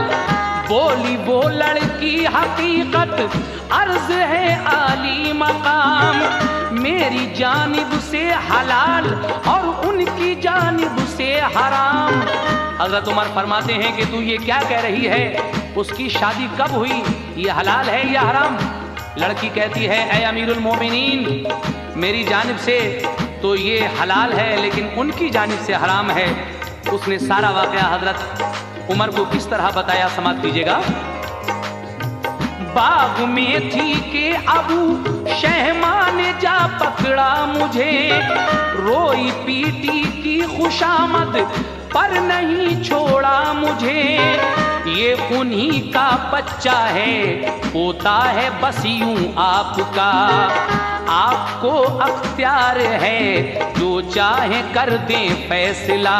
बोली वो लड़की हकीकत अर्ज है आली मकाम, मेरी जानिब से हलाल और उनकी जानिब से हराम। हजरत उमर फरमाते हैं कि तू ये क्या कह रही है, उसकी शादी कब हुई, ये हलाल है या हराम। लड़की कहती है ऐ अमीरुल मोमिनीन, मेरी जानिब से तो ये हलाल है लेकिन उनकी जानिब से हराम है। उसने सारा वाकया हजरत उमर को किस तरह बताया, समाप्त कीजिएगा। बाग में थी के अबू शहमा ने जा पकड़ा मुझे, रोई पीटी की खुशामद पर नहीं छोड़ा मुझे। ये उन्हीं का बच्चा है, होता है बस यूं आपका, आपको अख्तियार है, जो चाहे कर दें फैसला।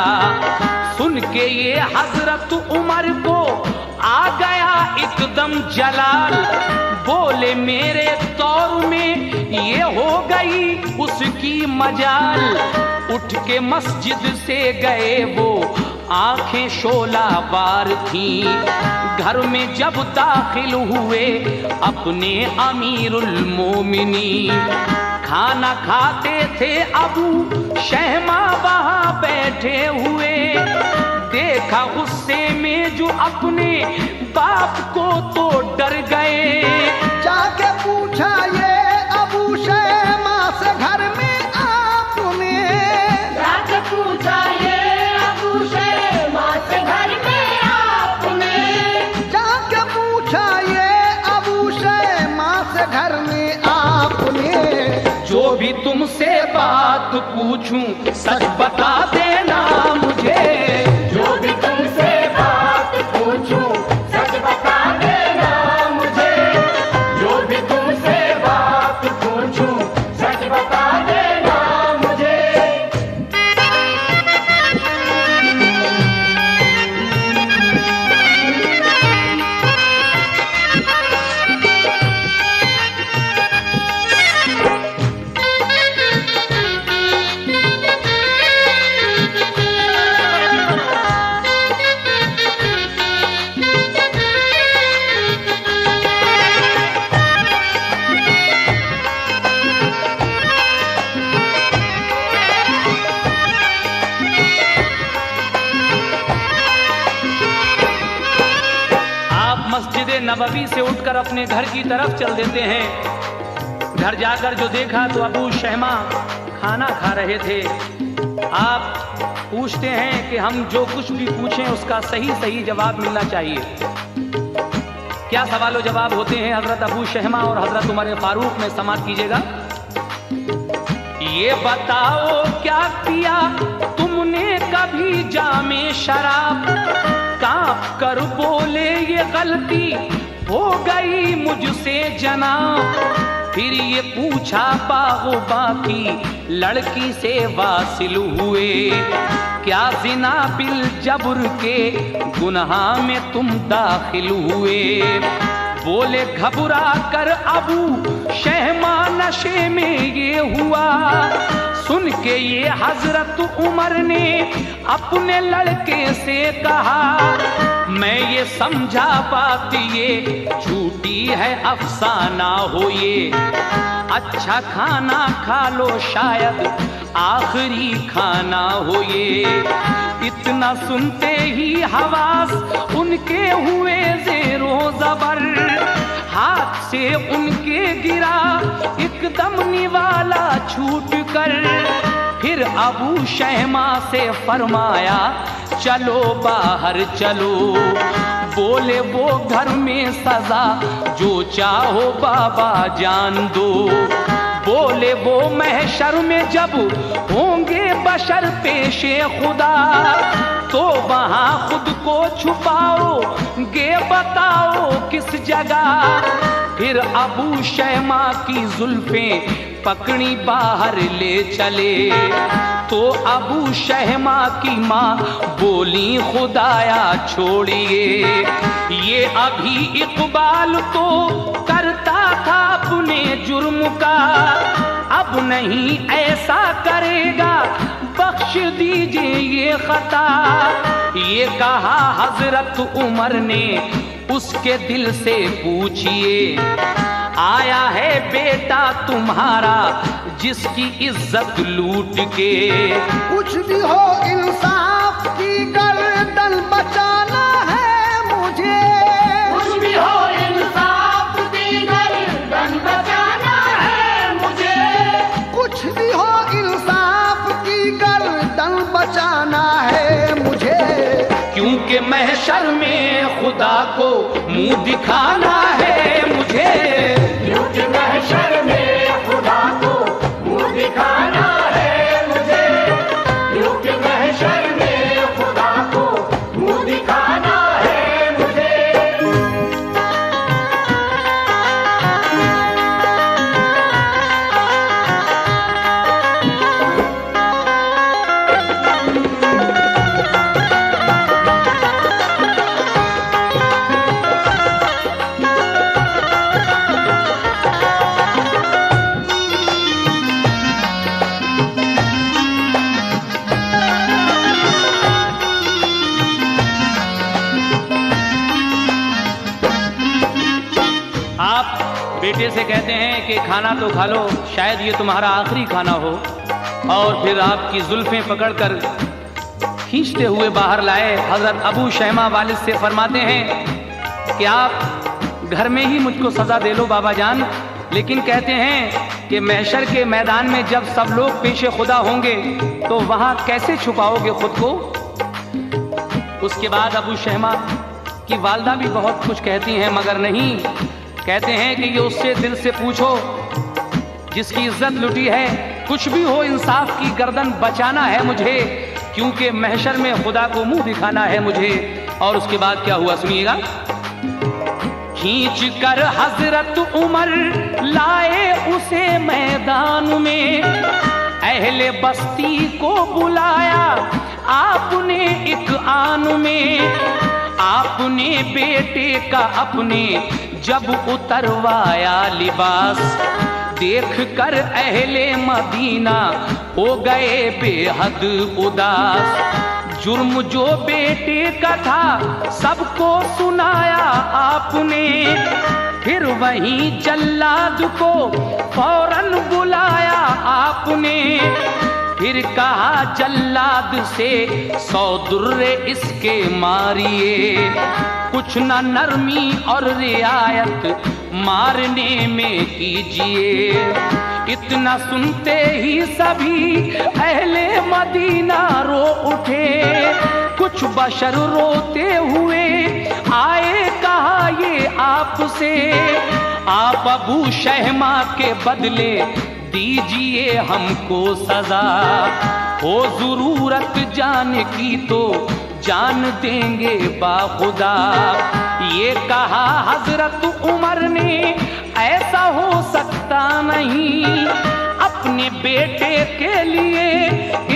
सुन के ये हजरत उमर को आ गया एकदम जलाल, बोले मेरे दौर में ये हो गई उसकी मजाल। उठ के मस्जिद से गए वो, आंखें शोला बार थी। घर में जब दाखिल हुए अपने अमीरुल मोमिनीन, खाना खाते थे अबू शहमा वहां बैठे हुए। देखा गुस्से में जो अपने बाप को तो डर गए। जाके पूछा ये अबू शहमा से घर में आपने, जाके पूछा ये अबू शहमा से घर में आपने, जाके पूछा ये अबू शहमा से घर में आपने। जो भी तुमसे बात पूछूं सच बता देना मुझे। जो भी तुमसे बात पूछूं सच बता देना मुझे। जो भी तुमसे बात पूछूं सच बता देना मुझे। मस्जिद नबवी से उठकर अपने घर की तरफ चल देते हैं। घर जाकर जो देखा तो अबू शहमा खाना खा रहे थे। आप पूछते हैं कि हम जो कुछ भी पूछें उसका सही सही जवाब मिलना चाहिए। क्या सवाल जवाब होते हैं हजरत अबू शहमा और हजरत उमर फारूक में, समाप्त कीजिएगा। ये बताओ क्या पिया तुमने कभी जामे शराब? कांप कर बोले ये गलती हो गई मुझसे जनाब। फिर ये पूछा बागो बाकी लड़की से वासिल हुए, क्या जिना बिल जबर के गुनाह में तुम दाखिल हुए? बोले घबरा कर अबू शहमा नशे में ये हुआ। सुन के ये हजरत उमर ने अपने लड़के से कहा, मैं ये समझा बात ये झूठी है अफसाना हो ये। अच्छा खाना खा लो शायद आखिरी खाना हो ये। इतना सुनते ही हवास उनके हुए ज़ेरो ज़बर, हाथ से उनके गिरा एकदम निवाला छूट कर। फिर अबू शहमा से फरमाया चलो बाहर चलो। बोले वो घर में सजा जो चाहो बाबा जान दो। बोले वो महशर में जब होंगे बशर पेशे खुदा, तो वहां खुद को छुपाओगे बताओ किस जगह। फिर अबू शहमा की जुल्फें पकड़ी बाहर ले चले, तो अबू शहमा की माँ बोली खुदाया छोड़िए। ये अभी इकबाल तो करता था अपने जुर्म का, अब नहीं ऐसा करेगा बख्श दीजिए ये खता। ये कहा हजरत उमर ने उसके दिल से पूछिए, आया है बेटा तुम्हारा जिसकी इज्जत लूट के। कुछ भी हो इंसाफ की गर्दन बचाना है मुझे। कुछ भी हो इंसाफ की गर्दन बचाना है मुझे। कुछ भी हो इंसाफ की गर्दन बचाना है मुझे। क्योंकि महशर में खुदा को मुंह दिखाना है मुझे। क्योंकि महशर में खुदा को मुंह दिखाना है मुझे। क्योंकि महशर में खुदा को मुंह दिखाना है मुझे। बेटे से कहते हैं कि खाना तो खा लो, शायद ये तुम्हारा आखिरी खाना हो। और फिर आपकी जुल्फें पकड़कर खींचते हुए बाहर लाए। हजरत अबू शहमा वालिद से फरमाते हैं कि आप घर में ही मुझको सजा दे लो बाबा जान, लेकिन कहते हैं कि महशर के मैदान में जब सब लोग पेशे खुदा होंगे तो वहां कैसे छुपाओगे खुद को। उसके बाद अबू शहमा की वालदा भी बहुत कुछ कहती हैं, मगर नहीं, कहते हैं कि ये उससे दिल से पूछो जिसकी इज्जत लुटी है, कुछ भी हो इंसाफ की गर्दन बचाना है मुझे, क्योंकि महशर में खुदा को मुंह दिखाना है मुझे। और उसके बाद क्या हुआ सुनिएगा। खींच कर हजरत उमर लाए उसे मैदान में, अहले बस्ती को बुलाया आपने एक आन में, आपने बेटे का अपने जब उतरवाया लिबास, देख कर अहले मदीना हो गए बेहद उदास। जुर्म जो बेटे का था सबको सुनाया आपने, फिर वहीं जल्लाद को फौरन बुलाया आपने, फिर कहा जल्लाद से 100 दुर्रे इसके मारिए, कुछ न नरमी और रियायत मारने में कीजिए। इतना सुनते ही सभी अहले मदीना रो उठे, कुछ बशर रोते हुए आए कहा ये आपसे, आप अबू शहमा के बदले दीजिए हमको सजा, हो जरूरत जान की तो जान देंगे बाखुदा। ये कहा हजरत उमर ने ऐसा हो सकता नहीं, अपने बेटे के लिए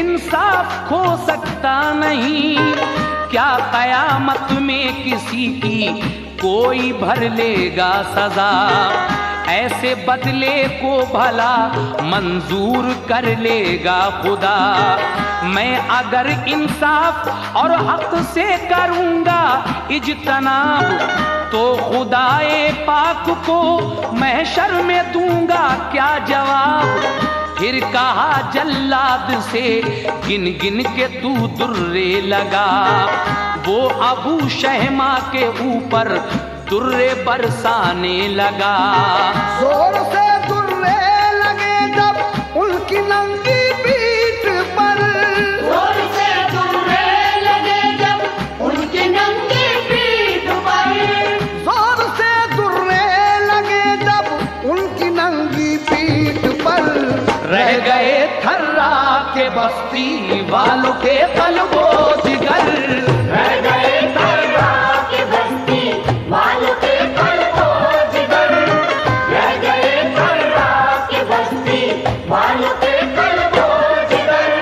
इंसाफ खो सकता नहीं, क्या कयामत में किसी की कोई भर लेगा सजा, ऐसे बदले को भला मंजूर कर लेगा खुदा। मैं अगर इंसाफ और हक से करूंगा इज्तनाब, तो खुदाए पाक को महशर में दूंगा क्या जवाब। फिर कहा जल्लाद से गिन गिन के तू दुर्रे लगा, वो अबू शहमा के ऊपर दुर्रे बरसाने लगा। जोर से दुर्रे लगे जब उनकी नंगी पीठ पर, जोर से दुर्रे लगे जब उनकी नंगी पीठ पर, जोर से दुर्रे लगे जब उनकी नंगी पीठ पर, रह गए थर्रा के बस्ती वालों के कल्बो जिगर, रह गए थर्रा के बस्ती वालों के कल्बो जिगर, रह गए थर्रा के बस्ती वालों के कल्बो जिगर।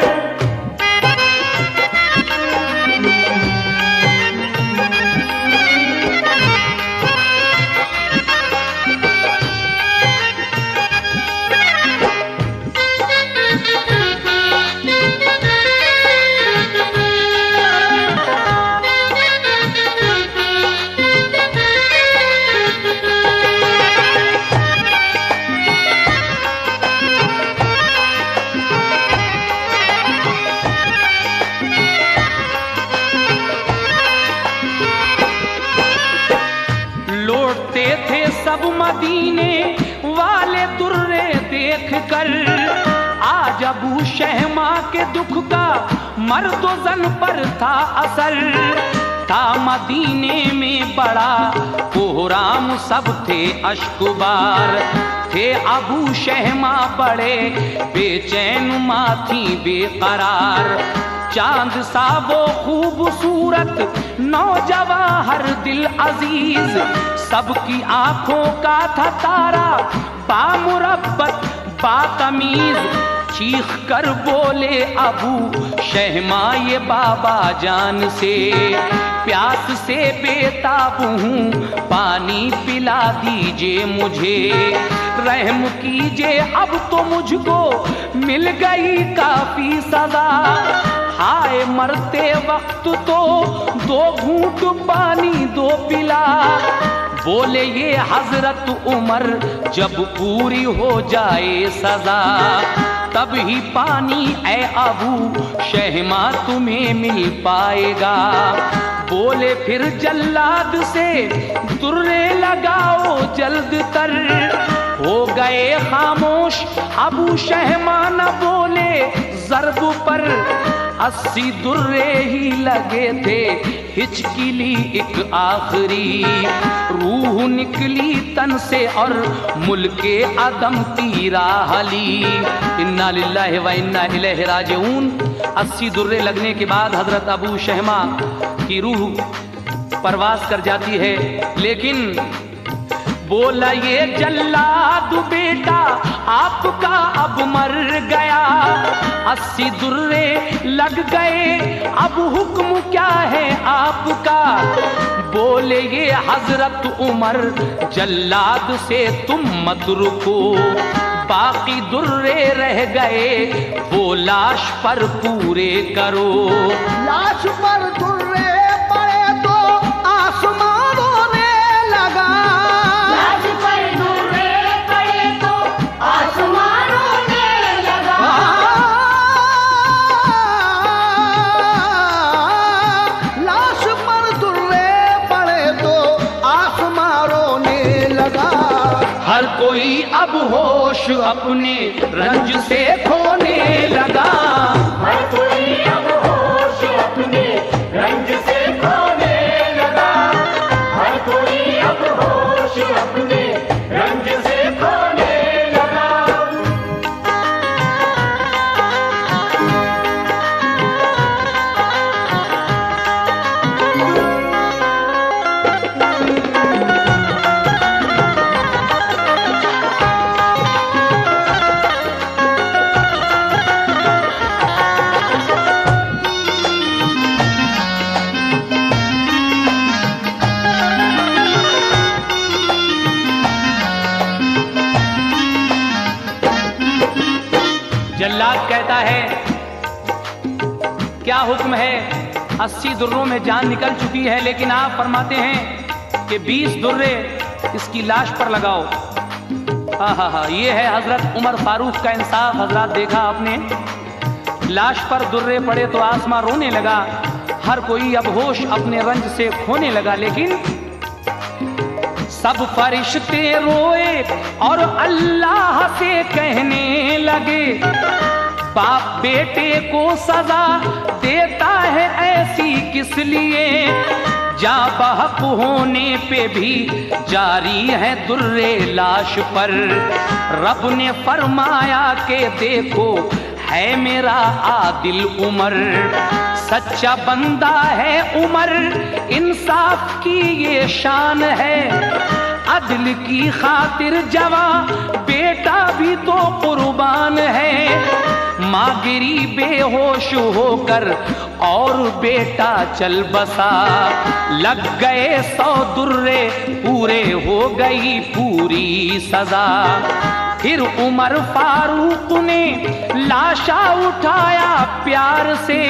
लौटते थे सब मदीने वाले दुर्रे देख कर, आज अबू शहमा के दुख का मर्दो जन पर था असर, था मदीने में बड़ा कोहराम, सब थे अश्कुबार, थे अबू शहमा बड़े बेचैन, माथी बेकरार, चांद सा वो खूबसूरत नौजवान हर दिल अजीज, सबकी आंखों का था तारा बामुरब्बत बातमीज, चीख कर बोले अबू शहमा ये बाबा जान से, प्यास से बेताब हूँ पानी पिला दीजिए मुझे, रहम कीजिए अब तो मुझको मिल गई काफी सजा, हाय मरते वक्त तो 2 घूंट पानी दो पिला, बोले ये हजरत उमर जब पूरी हो जाए सजा तब ही पानी ए अबू शहमा तुम्हें मिल पाएगा। बोले फिर जल्लाद से दुर्रे लगाओ जल्द तर। हो गए खामोश अबू शहमा न बोले ज़र्ब पर। 80 दुर्रे ही लगे थे हिचकिली एक आखिरी। रूह निकली तन से और मुल्के अदम तीरा हली। इन्ना लिल्लाहि व इन्ना इलैहि राजिऊन। 80 दुर्रे लगने के बाद हजरत अबू शहमा की रूह परवास कर जाती है। लेकिन बोला ये जल्लाद बेटा आपका अब मर गया। 80 दुर्रे लग गए अब हुक्म क्या है आपका। बोले ये हजरत उमर जल्लाद से तुम मत रुको। बाकी दुर्रे रह गए वो लाश पर पूरे करो। लाश पर दुर्रे पड़े तो आसमान रोने लगा। लाश पर दुर्रे पड़े तो आसमान रोने लगा। लाश पर दुर्रे पड़े तो आसमान रोने लगा। हर कोई अब होश अपने रंज से खोने लगा। हर कोई अब होश अपने रंज से खोने लगा। हर कोई अब होश अपने रंज से खोने लगा। जल्लाद कहता है क्या हुक्म है। 80 दुर्रों में जान निकल चुकी है लेकिन आप फरमाते हैं कि 20 दुर्रे इसकी लाश पर लगाओ। हा ये है हजरत उमर फारूक का इंसाफ। हजरत देखा आपने, लाश पर दुर्रे पड़े तो आसमां रोने लगा। हर कोई अब होश अपने रंज से खोने लगा। लेकिन सब फरिश्ते रोए और अल्लाह से कहने लगे बाप बेटे को सजा देता है ऐसी किस लिए। जा बहक होने पे भी जारी है दुर्रे लाश पर। रब ने फरमाया के देखो है मेरा आदिल उमर। सच्चा बंदा है उमर, इंसाफ की ये शान है। अदल की खातिर जवा बेटा भी तो कुर्बान है। माँ गिरी बेहोश होकर और बेटा चल बसा। लग गए 100 दुर्रे पूरे हो गई पूरी सजा। फिर उमर फारूक ने लाशा उठाया प्यार से।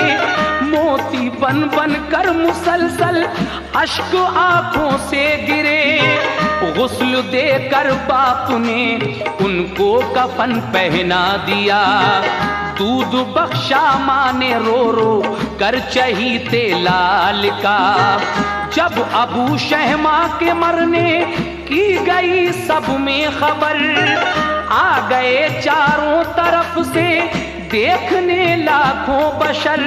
मोती बन बन कर मुसलसल अश्क आंखों से गिरे। गुस्ल देकर बाप ने उनको कफन पहना दिया। दूध बख्शा माँ ने रो रो कर चहीते लाल का। जब अबू शहमा के मरने की गई सब में खबर, आ गए चारों तरफ से देखने लाखों बशर।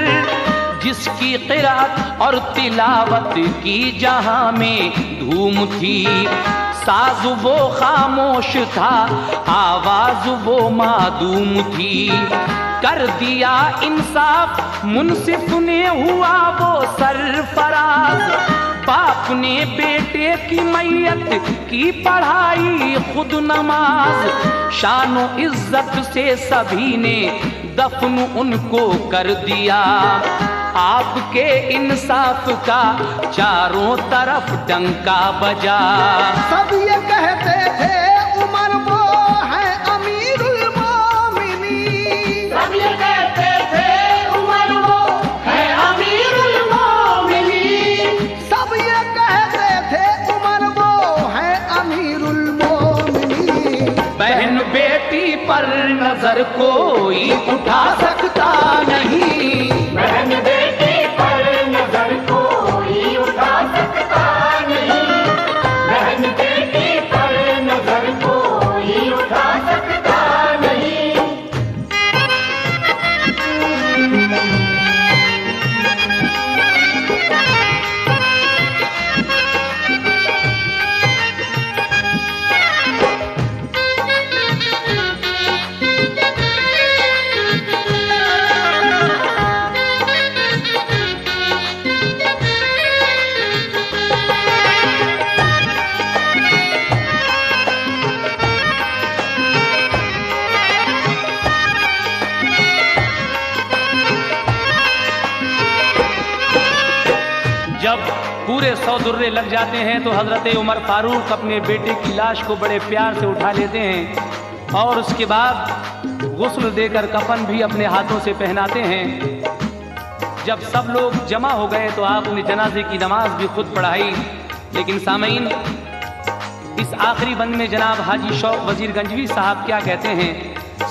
जिसकी क़िरात और तिलावत की जहां में धूम थी। साज वो खामोश था, आवाज वो मादूम थी। कर दिया इंसाफ मुंसिफ ने हुआ वो सरफराज। बाप ने बेटे की मैयत की पढ़ाई खुद नमाज। शानो इज्जत से सभी ने दफन उनको कर दिया। आपके इंसाफ का चारों तरफ डंका बजा। सब ये कहते थे उमर वो है अमीरुल मोमिनीन। सब ये कहते थे उमर वो है अमीरुल मोमिनीन। सब ये कहते थे उमर वो है उठा सकता नहीं। बहन बेटी पर नजर कोई उठा सकता नहीं, बहन बेटी पर नजर कोई उठा सकता नहीं। जब पूरे 100 दुर्रे लग जाते हैं तो हजरत उमर फारूक अपने बेटे की लाश को बड़े प्यार से उठा लेते हैं और उसके बाद गुस्ल देकर कफन भी अपने हाथों से पहनाते हैं। जब सब लोग जमा हो गए तो आपने जनाजे की नमाज भी खुद पढ़ाई। लेकिन सामईन, इस आखिरी बंद में जनाब हाजी शौक वजीर गंजवी साहब क्या कहते हैं,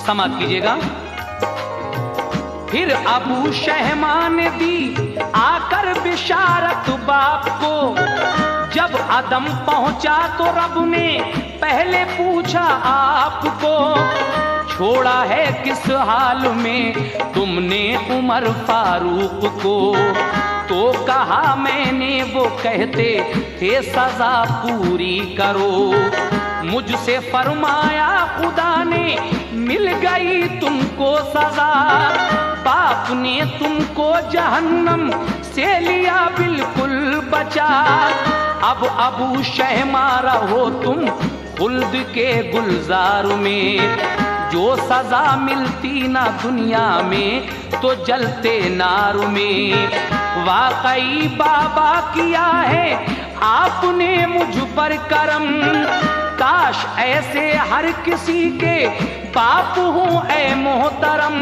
समाअत कीजिएगा। फिर अबू शहमा ने दी आकर बिशारत बाप को, जब आदम पहुंचा तो रब ने पहले पूछा आपको, छोड़ा है किस हाल में तुमने उमर फारूक को। तो कहा मैंने वो कहते थे सजा पूरी करो, मुझसे फरमाया खुदा ने मिल गई तुमको सजा, बाप ने तुमको जहन्नम से लिया बिल्कुल बचा। अब अबू शहमा रहो तुम खुल्द के गुलजार में, जो सजा मिलती ना दुनिया में तो जलते नार में। वाकई बाबा किया है आपने मुझ पर करम, काश ऐसे हर किसी के बाप हूँ ऐ मोहतरम।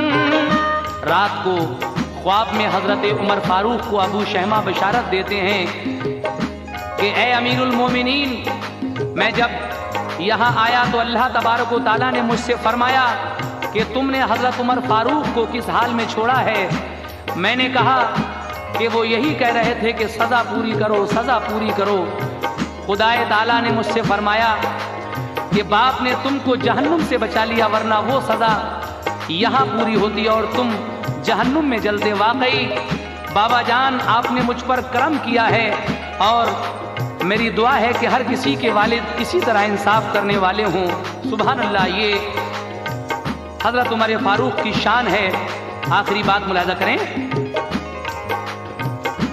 रात को ख्वाब में हजरत उमर फारूक को अबू शहमा बशारत देते हैं कि ए अमीरुल मोमिनीन, मैं जब यहाँ आया तो अल्लाह तबारक व तआला ने मुझसे फरमाया कि तुमने हजरत उमर फारूक को किस हाल में छोड़ा है। मैंने कहा कि वो यही कह रहे थे कि सज़ा पूरी करो, सज़ा पूरी करो। खुदाए ताला ने मुझसे फरमाया कि बाप ने तुमको जहन्नुम से बचा लिया, वरना वो सज़ा यहाँ पूरी होती और तुम जहन्नुम में जलते। वाकई बाबा जान आपने मुझ पर करम किया है और मेरी दुआ है कि हर किसी के वालिद इसी तरह इंसाफ करने वाले हों। सुभान अल्लाह, ये हजरत उमर फारूक की शान है। आखिरी बात मुलाजा करें,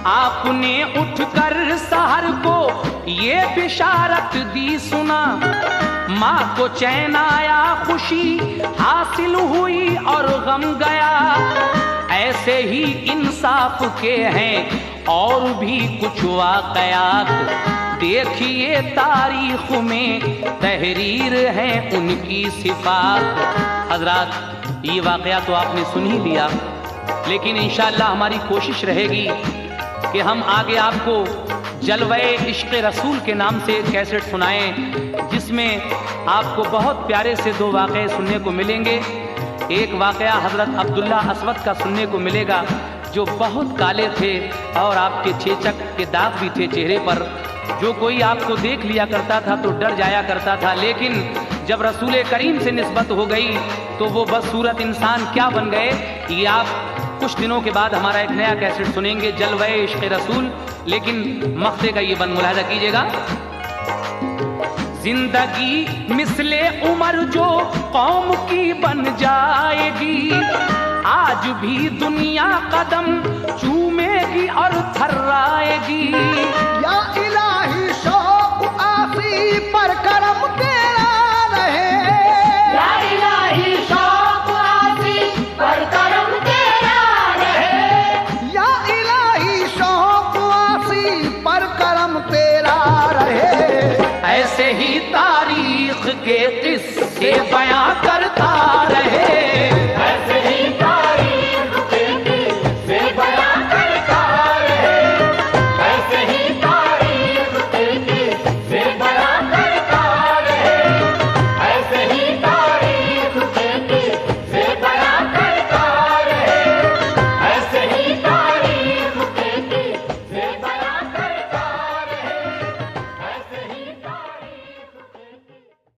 आपने उठकर सहर को ये बिशारत दी सुना, माँ को चैन आया खुशी हासिल हुई और गम गया। ऐसे ही इंसाफ के हैं और भी कुछ वाक़यात, देखिए तारीख में तहरीर है उनकी सिफात। हजरात, ये वाक़या तो आपने सुन ही लिया, लेकिन इंशाअल्लाह हमारी कोशिश रहेगी कि हम आगे आपको जलवे इश्क़ रसूल के नाम से कैसेट सुनाएं, जिसमें आपको बहुत प्यारे से दो वाक़े सुनने को मिलेंगे। एक वाक़या हज़रत अब्दुल्ला असवद का सुनने को मिलेगा, जो बहुत काले थे और आपके चेचक के दाग भी थे चेहरे पर। जो कोई आपको देख लिया करता था तो डर जाया करता था, लेकिन जब रसूल करीम से निस्बत हो गई तो वो बदसूरत इंसान क्या बन गए। ये आप कुछ दिनों के बाद हमारा एक नया कैसेट सुनेंगे, जलवे इश्क़ रसूल। लेकिन मक्ते का ये बंद मुलाहिज़ा कीजिएगा। जिंदगी मिसले उमर जो कौम की बन जाएगी, आज भी दुनिया कदम चूमेगी और थर्राएगी। या इलाही शौक आसी पर करम तेरा रहे, या इलाही शौक आसी पर करम तेरा रहे, या इलाही शौक आसी पर करम तेरा रहे। ऐसे ही तारीख के किस्से बयां कर